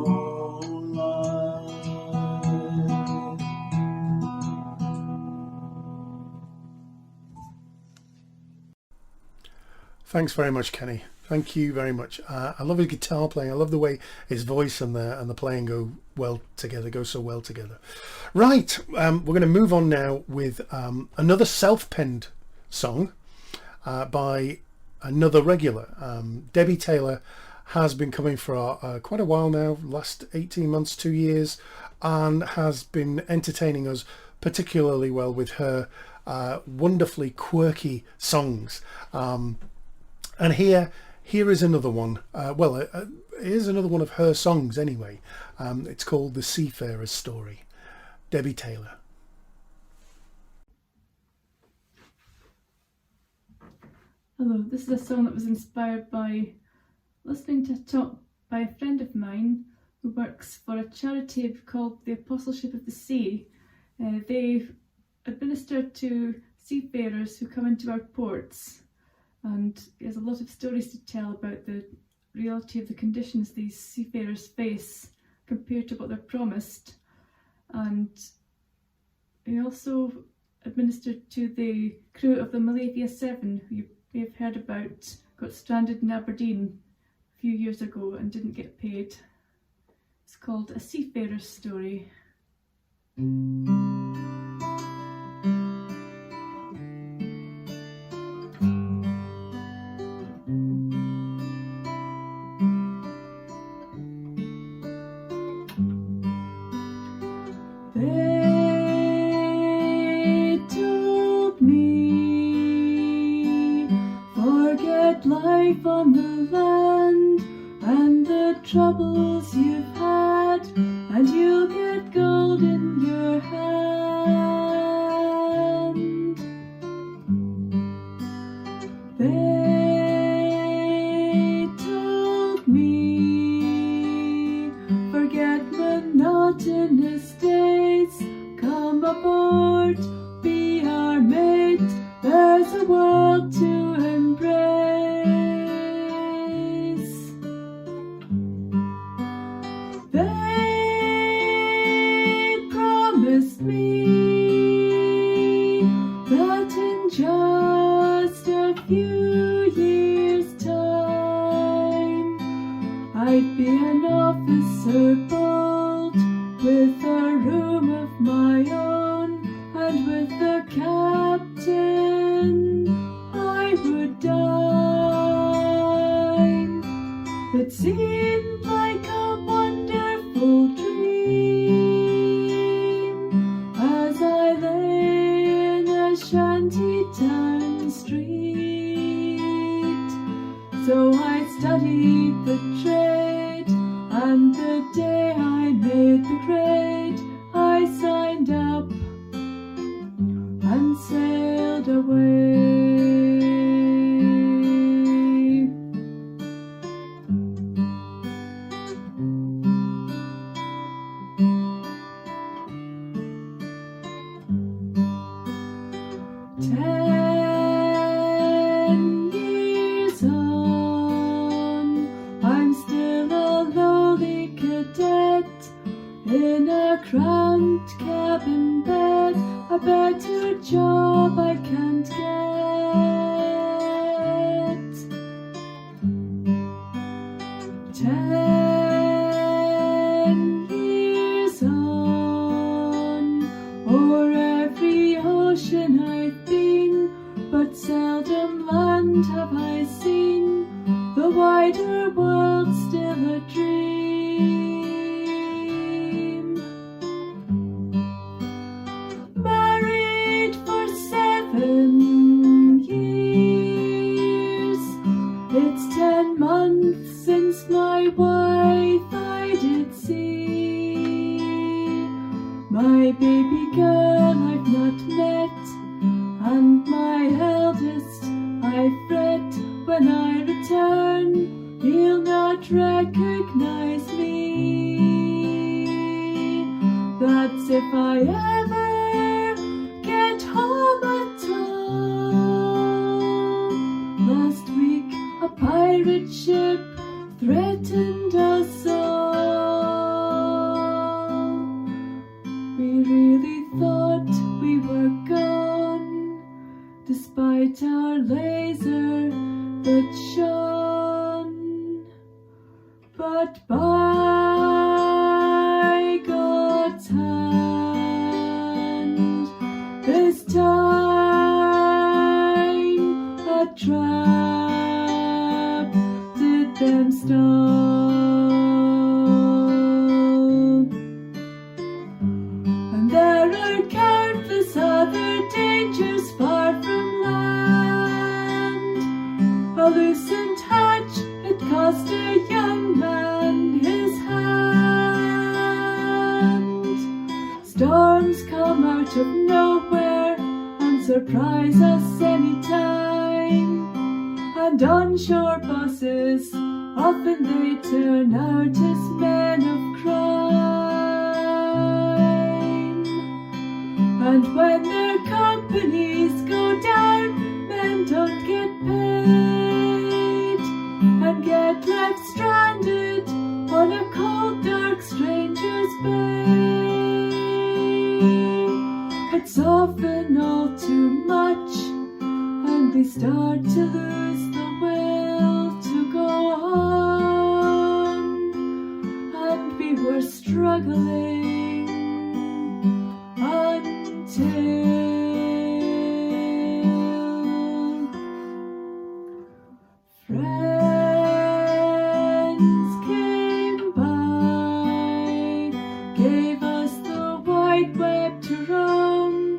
Thanks very much, Kenny. Thank you very much. I love his guitar playing. I love the way his voice and the playing go so well together. Right, we're going to move on now with another self-penned song by another regular. Debbie Taylor has been coming for quite a while now, last 18 months, 2 years, and has been entertaining us particularly well with her wonderfully quirky songs. And here is another one. Here's another one of her songs anyway. It's called The Seafarer's Story. Debbie Taylor. Hello, this is a song that was inspired by listening to a talk by a friend of mine who works for a charity called the Apostleship of the Sea. They administer to seafarers who come into our ports. And he has a lot of stories to tell about the reality of the conditions these seafarers face compared to what they're promised. And he also administered to the crew of the Malavia 7, who you may have heard about, got stranded in Aberdeen a few years ago and didn't get paid. It's called A Seafarer's Story. Life on the land and the troubles you've had, and you'll get gold in your hand. They told me, forget monotonous days, come aboard, be our mate, there's a world to embrace. Just a few years' time, I'd be an officer bold, with a room of my own, and with the captain I would dine. It seemed like a wonderful dream as I lay in a shanty town street. So I studied the trade, and the day I made the grade, I signed up and sailed away. Cramped cabin bed, a better job 10 years on, o'er every ocean I've been, but seldom land have I seen, the wider world still a dream. Married for 7 years, it's 10 months since my wife I did see. My baby girl I've not met, and my eldest I fret. When I return, he'll not recognize me. That's if I ever get home at all. Last week a pirate ship threatened us all. We really thought we were gone, despite our laser that shone. But by God's hand, this time a trap did them stall. And there are countless other dangers far from land. A loosened hatch, it cost a young man his hand. Storms come out of nowhere and surprise us anytime. And on-shore bosses, often they turn out as men of crime. And when their companies go down, men don't get paid and get left stranded on a cold, dark stranger's bay. It's often all too much, and we start to lose the will to go on, and we were struggling until friends came by, gave us the wide web to roam,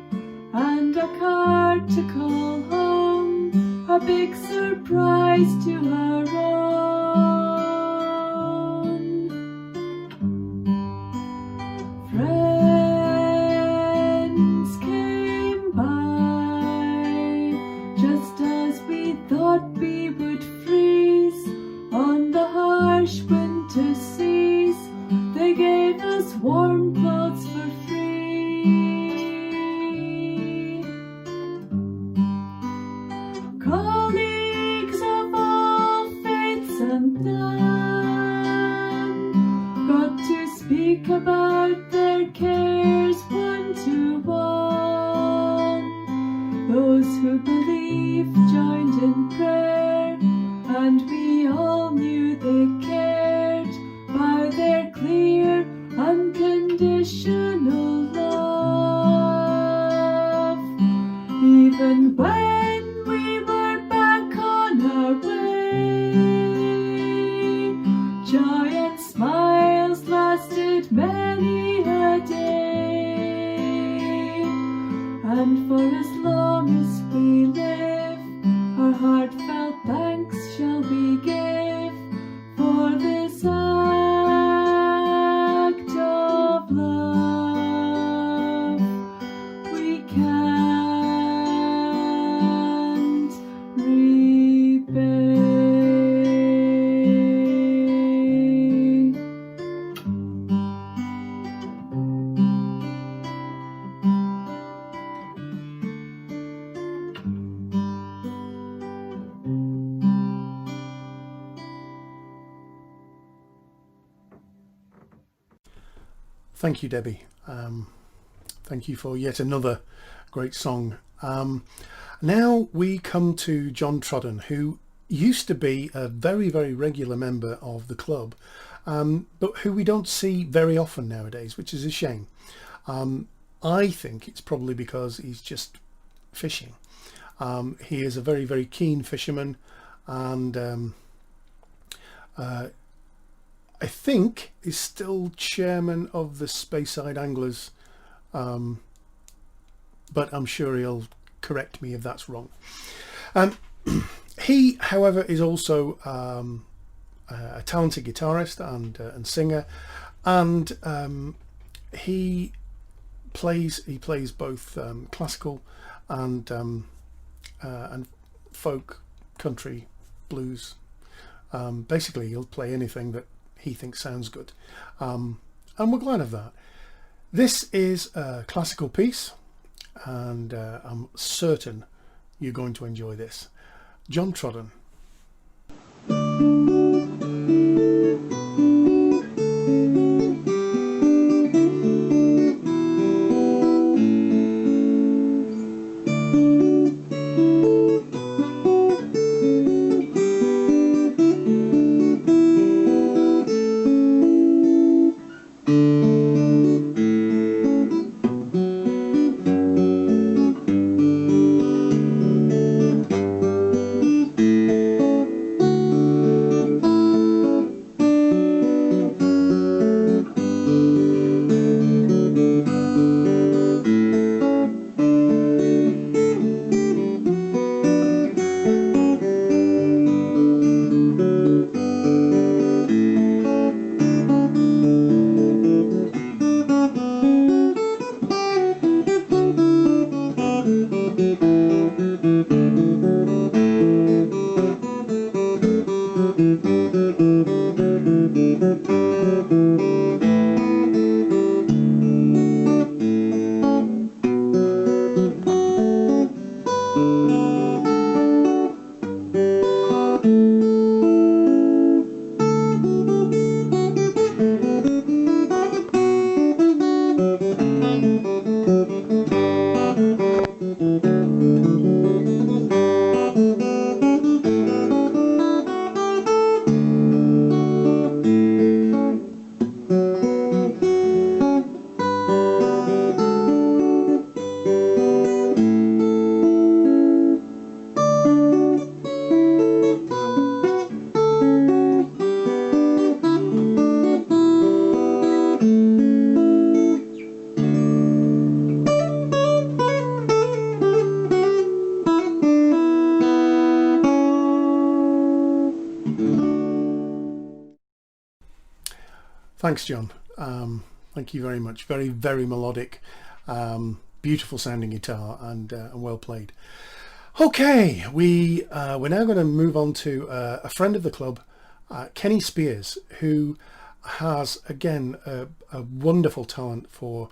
and a car to call home, a big surprise to our own. Friends came by, just as we thought we would freeze on the harsh winter seas. They gave us warm clothes for free. Colleagues of all faiths and none got to speak about their cares one to one. Those who believed joined in prayer, and we all knew they cared by their clear, unconditional love. Even when we were back on our way, joy and smiles lasted many a day. And for as long as we live, our heartfelt thanks shall we give for this act of love. We can't repay. Thank you, Debbie. Thank you for yet another great song. Now we come to John Trodden, who used to be a very, very regular member of the club, but who we don't see very often nowadays, which is a shame. I think it's probably because he's just fishing. He is a very, very keen fisherman, and I think is still chairman of the Speyside Anglers, but I'm sure he'll correct me if that's wrong. He, however, is also a talented guitarist and singer, and he plays both classical and folk, country, blues. Basically, he'll play anything that he thinks sounds good, and we're glad of that. This is a classical piece, and I'm certain you're going to enjoy this. John Trodden. Thanks, John. Thank you very much. Very, very melodic, beautiful sounding guitar, and well played. Okay, we're now going to move on to a friend of the club, Kenny Spiers, who has again a wonderful talent for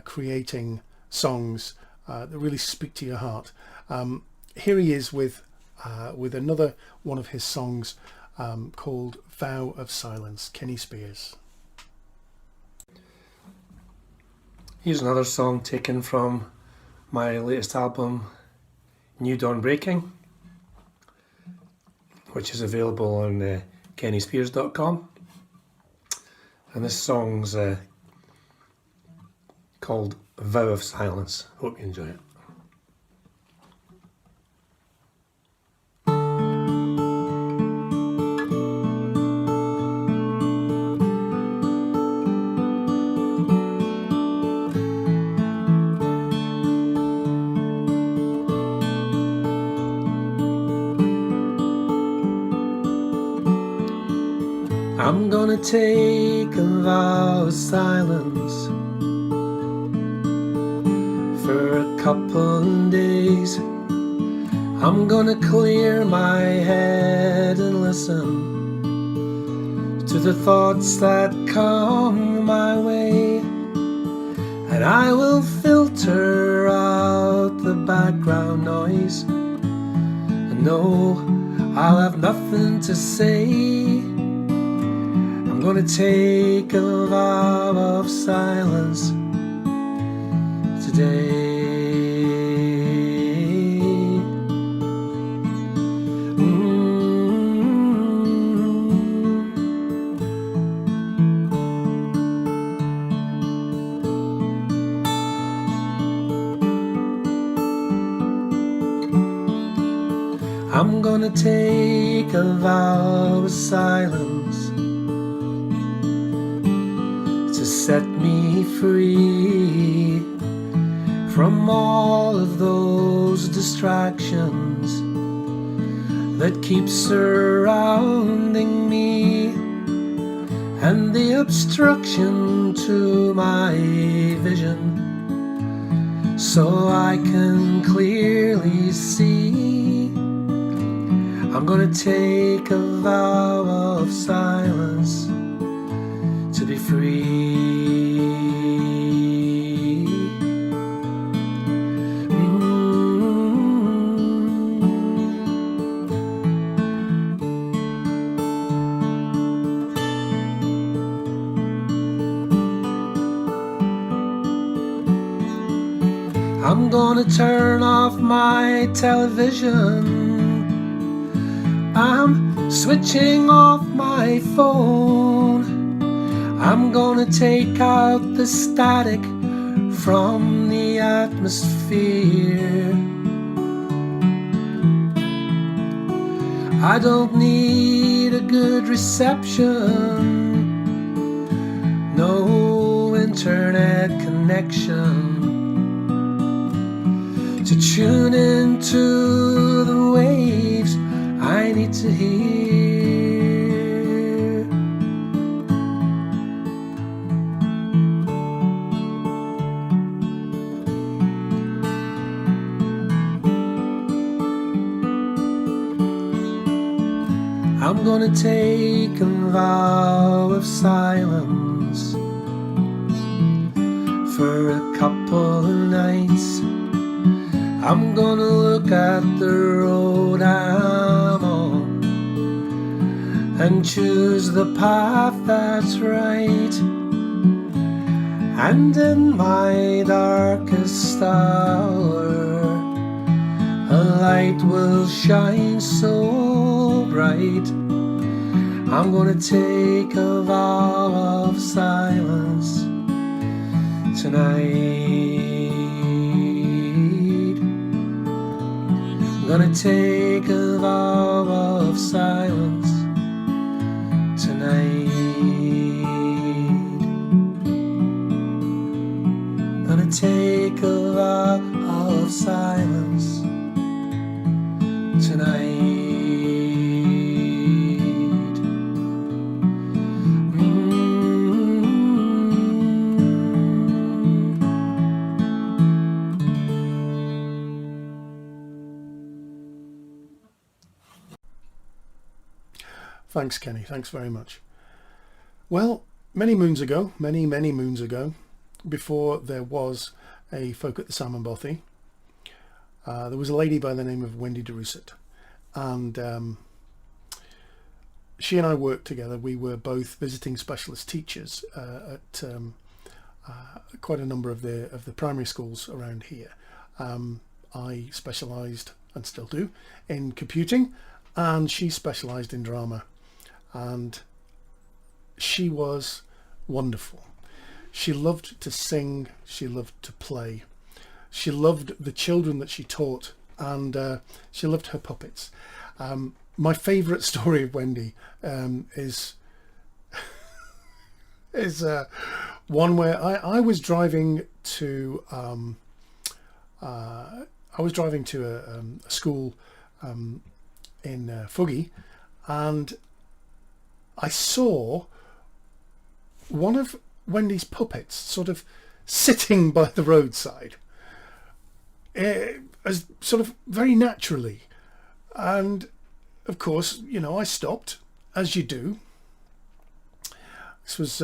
creating songs that really speak to your heart. Here he is with another one of his songs called Vow of Silence. Kenny Spiers. Here's another song taken from my latest album, New Dawn Breaking, which is available on kennyspiers.com. And this song's called Vow of Silence. Hope you enjoy it. I'm gonna take a vow of silence for a couple of days. I'm gonna clear my head and listen to the thoughts that come my way, and I will filter out the background noise and know I'll have nothing to say. I'm gonna take a vow of silence today. gonna take a vow of silence to set me free from all of those distractions that keep surrounding me, and the obstruction to my vision, so I can clearly see. I'm gonna take a vow of silence to be free. I'm gonna turn off my television. I'm switching off my phone. I'm gonna take out the static from the atmosphere. I don't need a good reception, no internet connection to tune into the waves I need to hear. I'm gonna take a vow of silence for a couple of nights. I'm gonna look at the road I'm on and choose the path that's right. And in my darkest hour, a light will shine so bright. I'm gonna take a vow of silence tonight. I'm gonna take a vow of silence tonight. Gonna take a vow of silence tonight. Thanks, Kenny. Thanks very much. Well, many moons ago, many moons ago, before there was a folk at the Salmon Bothy, there was a lady by the name of Wendy de Rusett, and she and I worked together. We were both visiting specialist teachers at quite a number of the primary schools around here. I specialised, and still do, in computing, and she specialised in drama. And she was wonderful. She loved to sing, she loved to play, she loved the children that she taught, and she loved her puppets. My favourite story of Wendy is one where I was driving to a school in Fuggy, and I saw one of Wendy's puppets sort of sitting by the roadside, as sort of very naturally, and of course, you know, I stopped, as you do. This was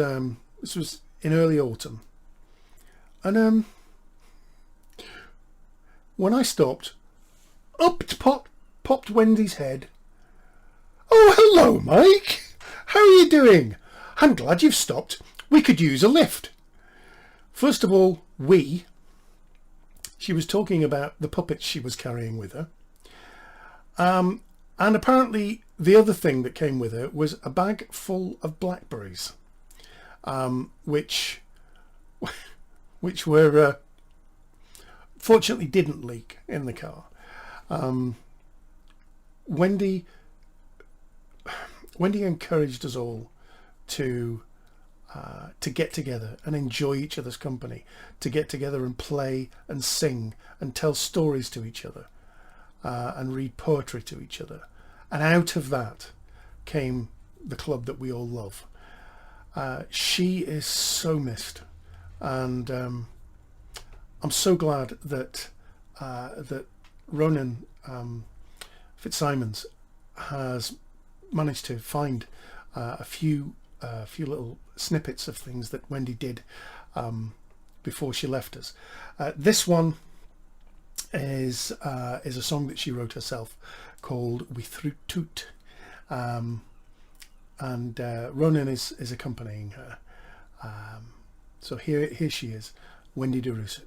in early autumn, and when I stopped, up popped Wendy's head. "Oh, hello, Mike. How are you doing? I'm glad you've stopped. We could use a lift." First of all, she was talking about the puppets she was carrying with her. And apparently the other thing that came with her was a bag full of blackberries, which were fortunately didn't leak in the car. Wendy encouraged us all to get together and enjoy each other's company, to get together and play and sing and tell stories to each other, and read poetry to each other. And out of that came the club that we all love. She is so missed, and I'm so glad that that Ronan Fitzsimons has managed to find a few little snippets of things that Wendy did before she left us. This one is a song that she wrote herself called "We Throot Toot," and Ronan is accompanying her. So here she is, Wendy de Rusett.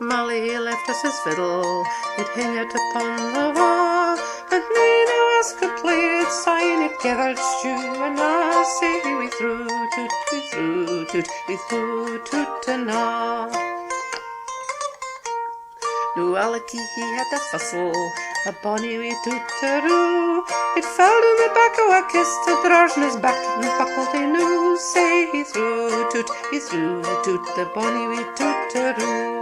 Molly left us his fiddle, it hung out upon the wall, and neither of us could play it, sign it gathered stew, and I say we threw toot, we threw toot, we threw toot and all. No Alicky he had a fussle, a bonny wee tootaroo, it fell to the back of a kiss to draws in his back and buckled he knew, say he threw toot, he threw toot, the bonny wee tootaroo.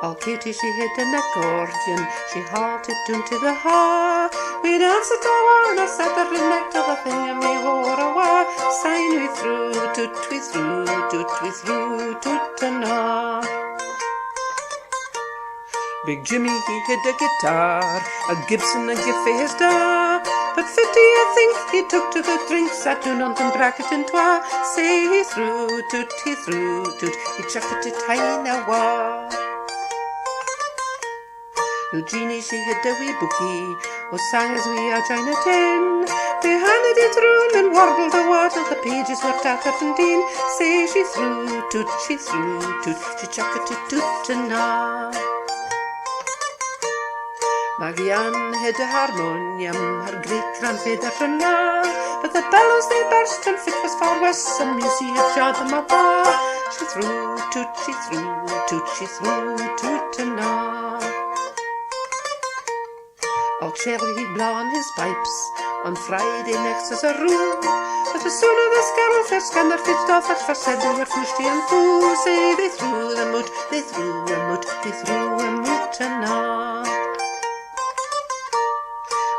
All Katie she hid an accordion, she halted tune to the ha. We danced at our on a Saturday night till the thing and we wore a wa. Sign we threw toot, we threw toot, we threw toot and ah. Big Jimmy he hid a guitar, a Gibson a gift for his da. But 50 I think he took to the drinks at Dunant bracket and twa. Say he threw toot, he chucked it high now wa. Eugenie she hid a wee bookie, who sang as we are China 10. We handed it round and warbled the water, the pages were tattered and teen. Say she threw toot, she chucked it toot and ah. Maggie Ann hid a harmonium, her great-grandfather from now. But the bellows they burst and fit was far worse, some music had jarred them apart. She threw toot, she threw toot and ah. Old Charlie he'd blow on his pipes on Friday next as a rule. But as soon as the scarrel fair scanned their feet off at first said they were fusty and foo. Say they threw the moot, they threw a moot, they threw a moot and ah.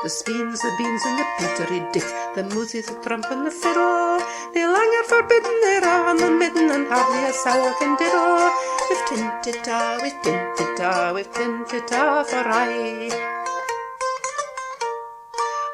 The Speens, the Beans and the Petery Dick, the Moothies, the Trump and the Fiddle, they lang are forbidden, they're on the midden and hardly a sour can diddle. We've tinted ah, we've tinted ah, we've tinted ah for aye.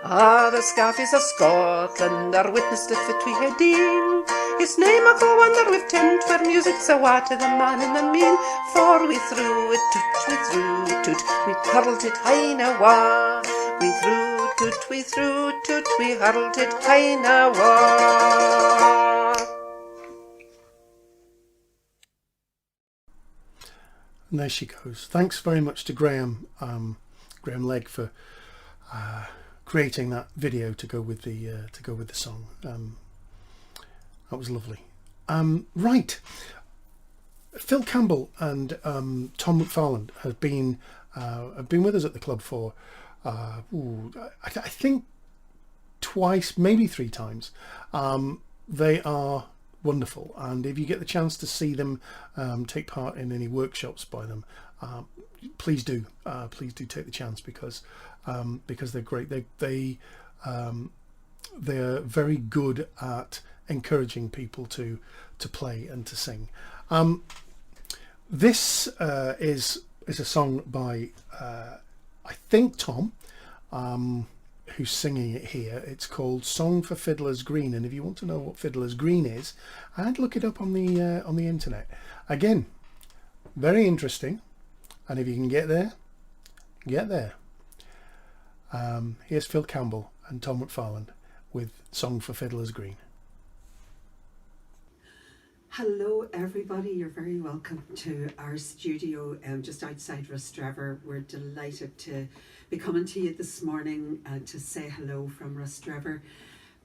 Ah, the Scaffies of Scotland are witness to fit we had in. It's nae muckle wonder we've tent where music's a wa to the man in the mean. For we threw it toot, we threw toot, we hurled it high na wa. We threw toot, we threw toot, we hurled it high na wa. And there she goes. Thanks very much to Graham Legg for creating that video to go with the song. That was lovely. Right, Fil Campbell and Tom McFarland have been with us at the club for I think twice, maybe 3 times. They are wonderful, and if you get the chance to see them take part in any workshops by them, please do take the chance, because they're great. They are very good at encouraging people to play and to sing. This is a song by I think Tom, who's singing it here. It's called "Song for Fiddler's Green," and if you want to know what Fiddler's Green is, I'd look it up on the internet. Again, very interesting, and if you can get there, get there. Here's Fil Campbell and Tom McFarland with Song for Fiddler's Green. Hello everybody, you're very welcome to our studio just outside Rostrevor. We're delighted to be coming to you this morning to say hello from Rostrevor.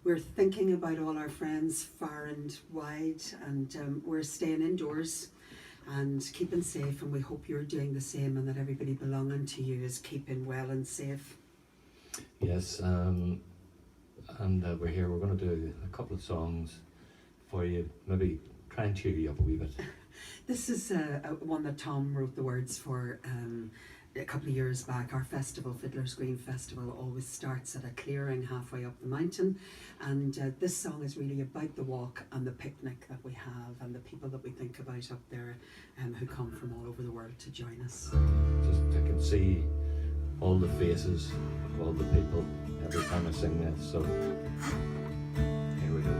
We're thinking about all our friends far and wide, and we're staying indoors and keeping safe, and we hope you're doing the same and that everybody belonging to you is keeping well and safe. Yes, and we're here, we're going to do a couple of songs for you, maybe try and cheer you up a wee bit. This is one that Tom wrote the words for a couple of years back. Our festival, Fiddler's Green Festival, always starts at a clearing halfway up the mountain, and this song is really about the walk and the picnic that we have and the people that we think about up there who come from all over the world to join us. Just I can see all the faces of all the people every time I sing this, so here we go.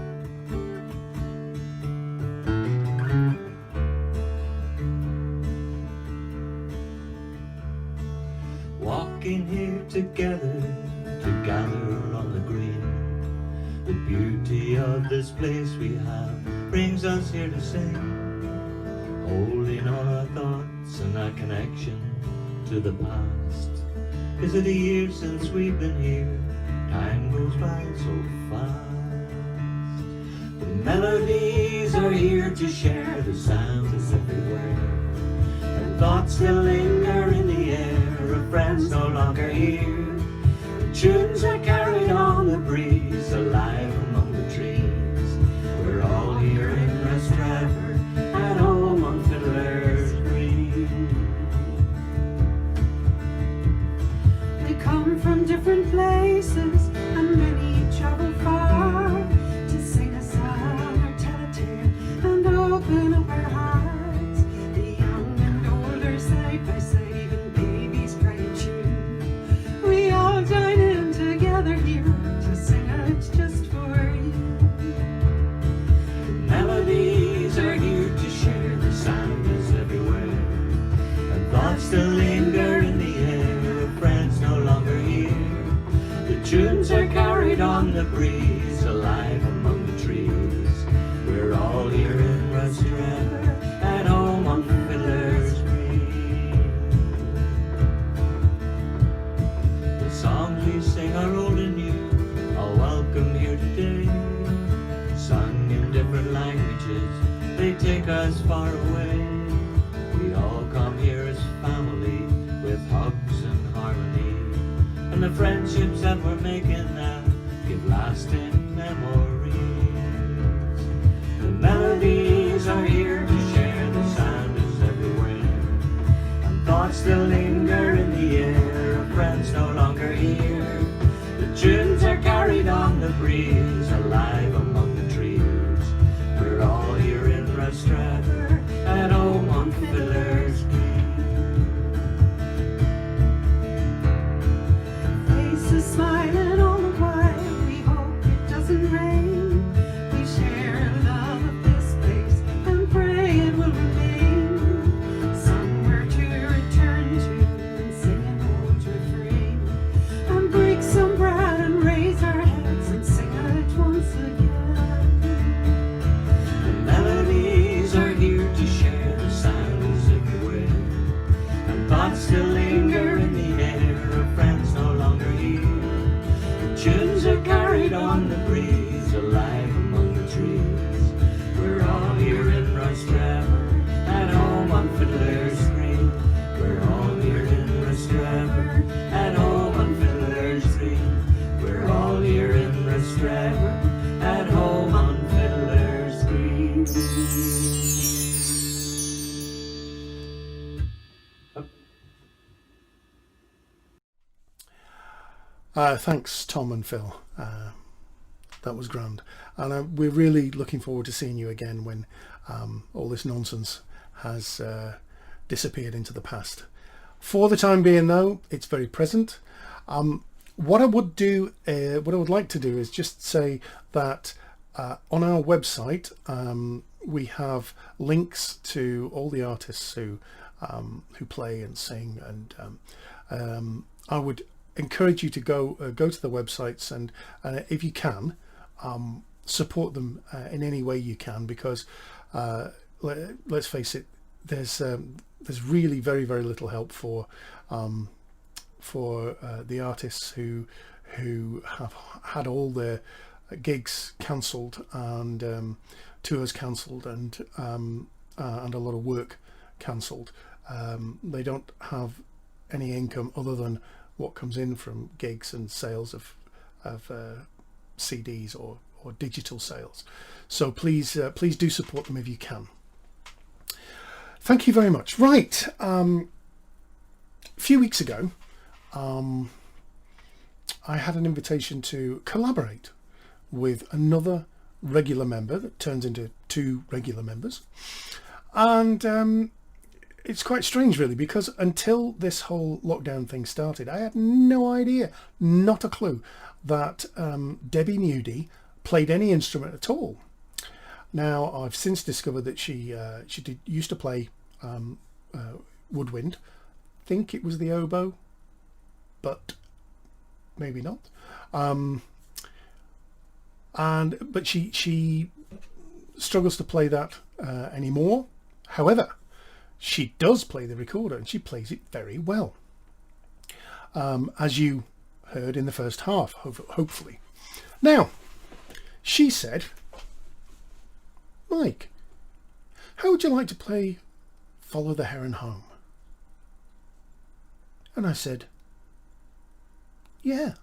Walking here together to gather on the green. The beauty of this place we have brings us here to sing, holding all our thoughts and our connection to the past. Is it a year since we've been here? Time goes by so fast. The melodies are here to share, the sound is everywhere, and thoughts still linger in the air. Of friends no longer here, the tunes are carried on the breeze, alive among the trees. We're all here in Rostrevor, at home on Fiddler's Green. We come from different places, and many travel far, to sing a song or tell a tale and open up our hearts. The young and older side by side, we all join in together here to sing it just for you. The melodies are here to share, the sound is everywhere, and thoughts still linger in the air of friends no longer here. The tunes are carried on the breeze, alive among the trees. We're all here in Rostrevor, at home on Fiddler's songs we sing are old and new, all welcome here today. Sung in different languages, they take us far away. We all come here as family, with hugs and harmony, and the friendships that we're making now give lasting memories. The melodies are here to share, the sound is everywhere, and thoughts still linger in the air. Friends no longer here, the tunes are carried on the breeze, alive among the trees. We're all here in Rostrevor, at home on Fiddler's Green. Faces smiling all the while, we hope it doesn't rain. We share love of this place and pray it will remain somewhere to return to. Break some bread and raise our heads and sing it once again. The melodies are here to share, the sound is everywhere, and thoughts still linger in the air of friends no longer here. The tunes are carried on the breeze, alive among the trees. We're all here in Rostrevor, at home on Fiddler's Green. We're all here in Rostrevor, at home on Fiddler's Green. We're all here in Rostrevor, at home on Fiddler's Green. Thanks, Tom and Phil. That was grand. And we're really looking forward to seeing you again when all this nonsense has disappeared into the past. For the time being, though, it's very present. What I would like to do is just say that on our website, we have links to all the artists who play and sing, and I would encourage you to go to the websites and if you can, support them in any way you can, because let's face it, there's really very, very little help for the artists who have had all their gigs cancelled and tours cancelled and a lot of work cancelled. They don't have any income other than what comes in from gigs and sales of CDs or digital sales. So please do support them if you can. Thank you very much. Right, a few weeks ago I had an invitation to collaborate with another regular member that turns into 2 regular members, and it's quite strange really, because until this whole lockdown thing started, I had no idea, not a clue, that Debbie Mudie played any instrument at all. Now I've since discovered that she used to play woodwind. I think it was the oboe, but maybe not. But she struggles to play that anymore. However, she does play the recorder, and she plays it very well, as you heard in the first half, hopefully. Now, she said, Mike, how would you like to play Follow the Heron Home? And I said, yeah.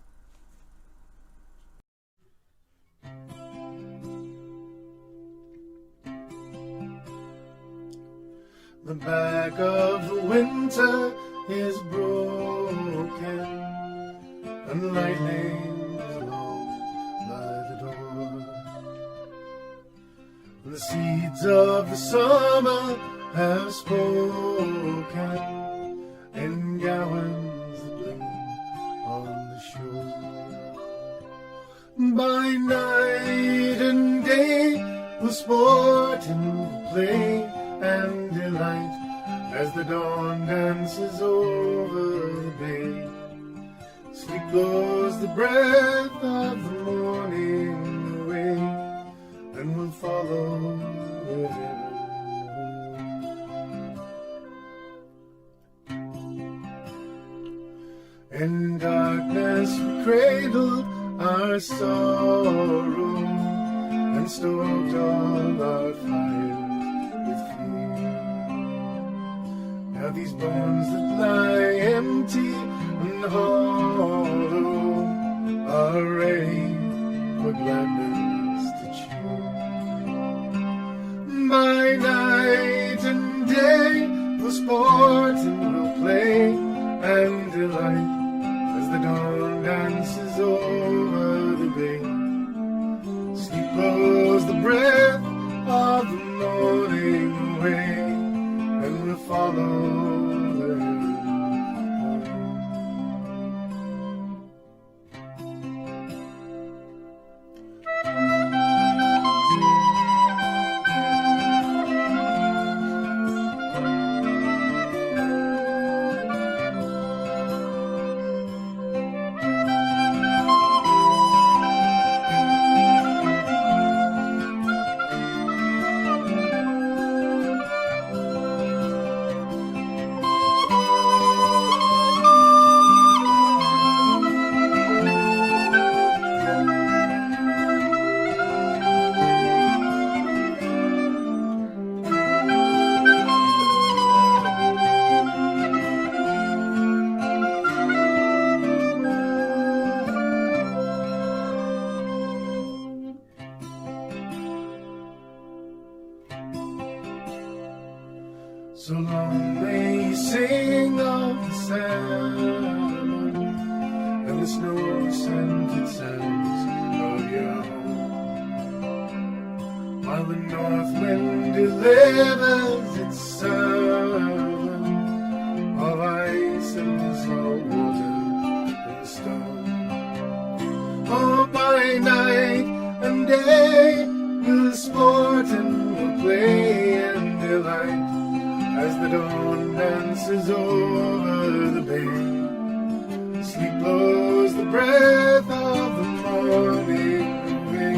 The back of the winter is broken, and lightning is along by the door. The seeds of the summer have spoken in gowns that bloom on the shore. By night and day we'll sport and we'll play and delight as the dawn dances over the bay. Sleep blows the breath of the morning away, and we'll follow the heron home. In darkness we cradled our sorrow and stoked all our fires. Now these bones that lie empty and hollow are ready for gladness to chew. By night and day we'll sport and we'll play and delight as the dawn dances over the bay. Sleep blows the breath of the morning away, and we'll follow the heron So long may you sing of the salmon and the snow-scented sands of your home, while the north wind delivers its sermon of ice and salt water and stone. Oh, by night and day we'll sport and we'll play the dawn dances over the bay. Sleep blows the breath of the morning away,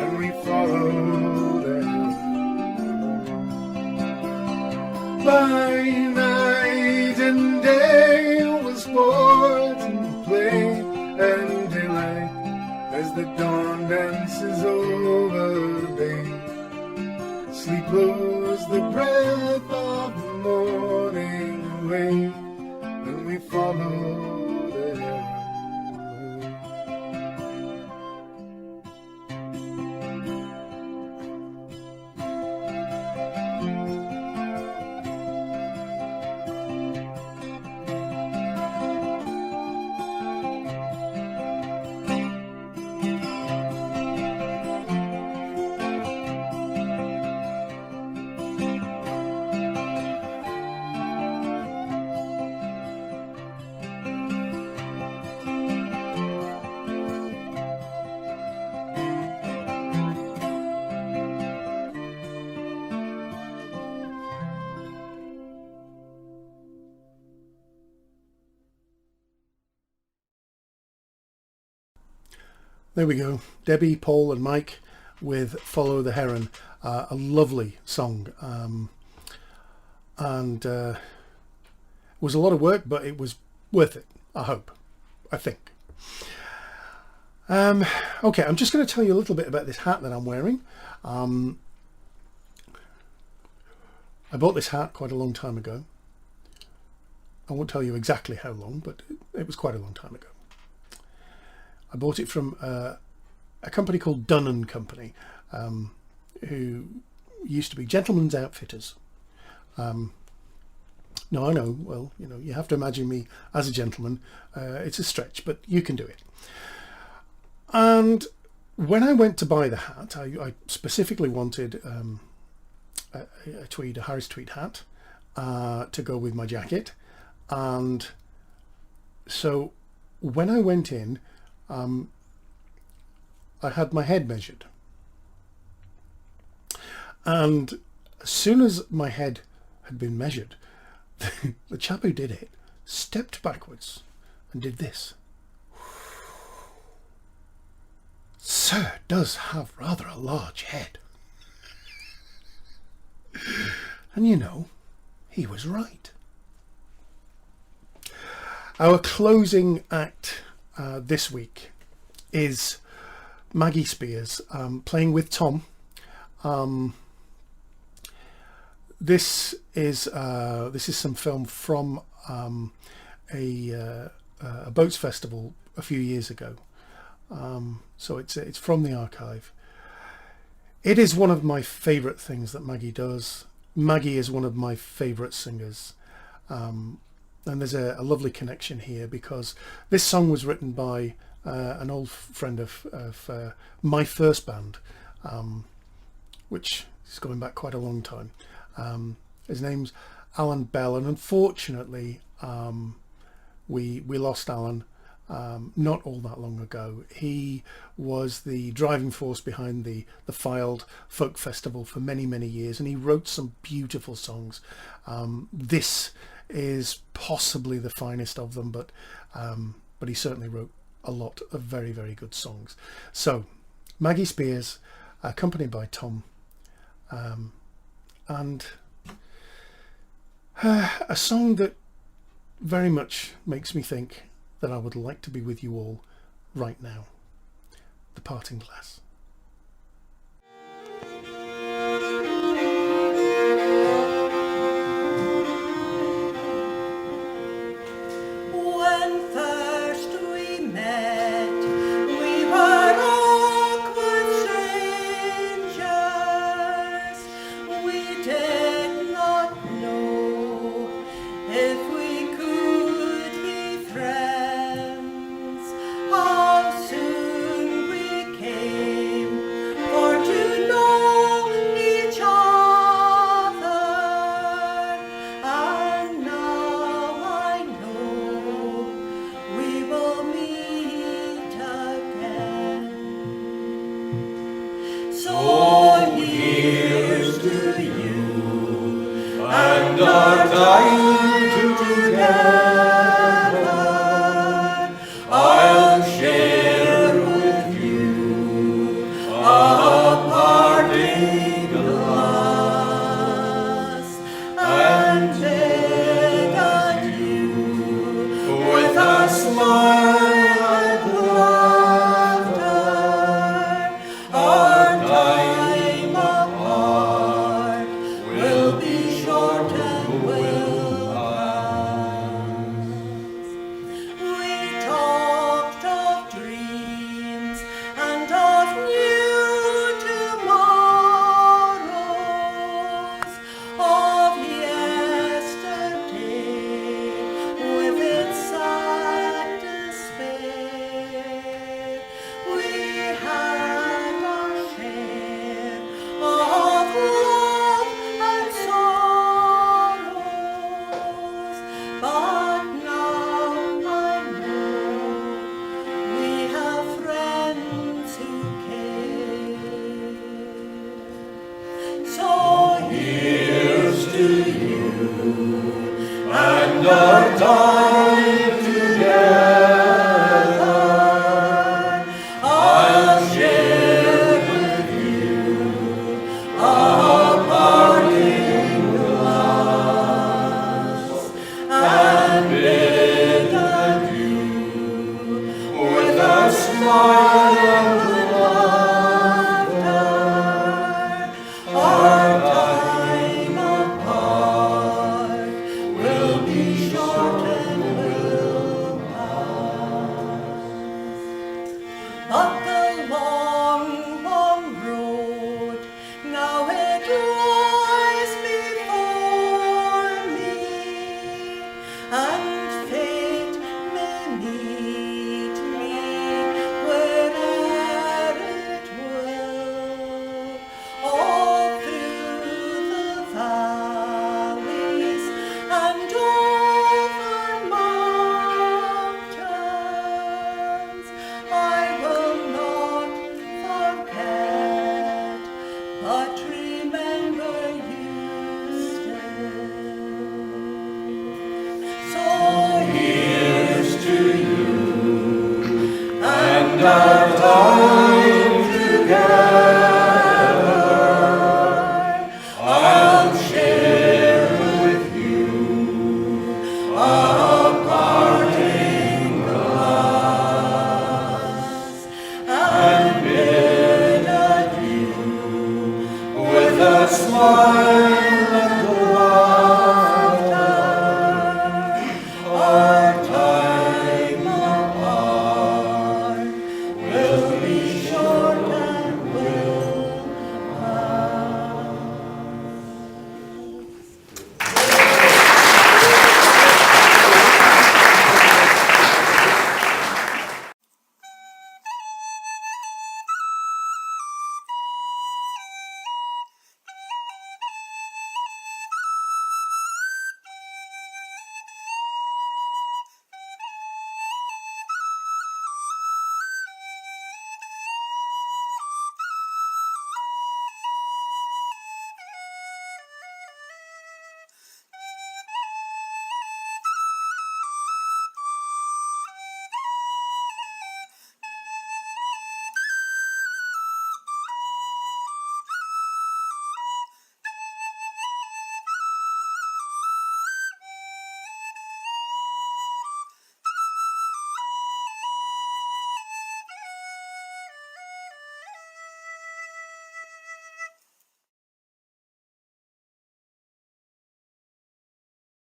and we follow them. By night and day will sport and play and delight as the dawn dances over the bay. Sleep blows the breath of the morning away, and we follow them. There we go. Debbie, Paul and Mike with Follow the Heron. A lovely song. And it was a lot of work, but it was worth it, I hope. I think. Okay, I'm just going to tell you a little bit about this hat that I'm wearing. I bought this hat quite a long time ago. I won't tell you exactly how long, but it was quite a long time ago. I bought it from a company called Dunn & Company, who used to be Gentlemen's Outfitters. Now I know, well, you know, you have to imagine me as a gentleman. It's a stretch, but you can do it. And when I went to buy the hat, I specifically wanted a Harris tweed hat to go with my jacket. And so when I went in, I had my head measured, and as soon as my head had been measured, the chap who did it stepped backwards and did this. Sir does have rather a large head. And you know, he was right. Our closing act this week is Maggie Spiers playing with Tom. This is some film from a boats festival a few years ago. So it's from the archive. It is one of my favourite things that Maggie does. Maggie is one of my favourite singers. And there's a lovely connection here because this song was written by an old friend of my first band, which is going back quite a long time. His name's Alan Bell, and unfortunately we lost Alan not all that long ago. He was the driving force behind the Fylde Folk Festival for many years, and he wrote some beautiful songs. This is possibly the finest of them, but he certainly wrote a lot of very good songs. So Maggie Spiers accompanied by Tom, and a song that very much makes me think that I would like to be with you all right now. The Parting Glass. When first we met, we were awkward strangers. We did not know if we could be friends. How soon we came for to know each other, and now I know we and our time together, I'll share with you a parting glass and bid adieu with a smile and laughter. Our time apart will be short and will pass. But the long, long road now it lies before me, and fate may meet me where'er it will. All through the valleys and over mountains, I will not forget, but remember you still. So here's to you and our time together. I'll share with you a parting glass and bid adieu with a smile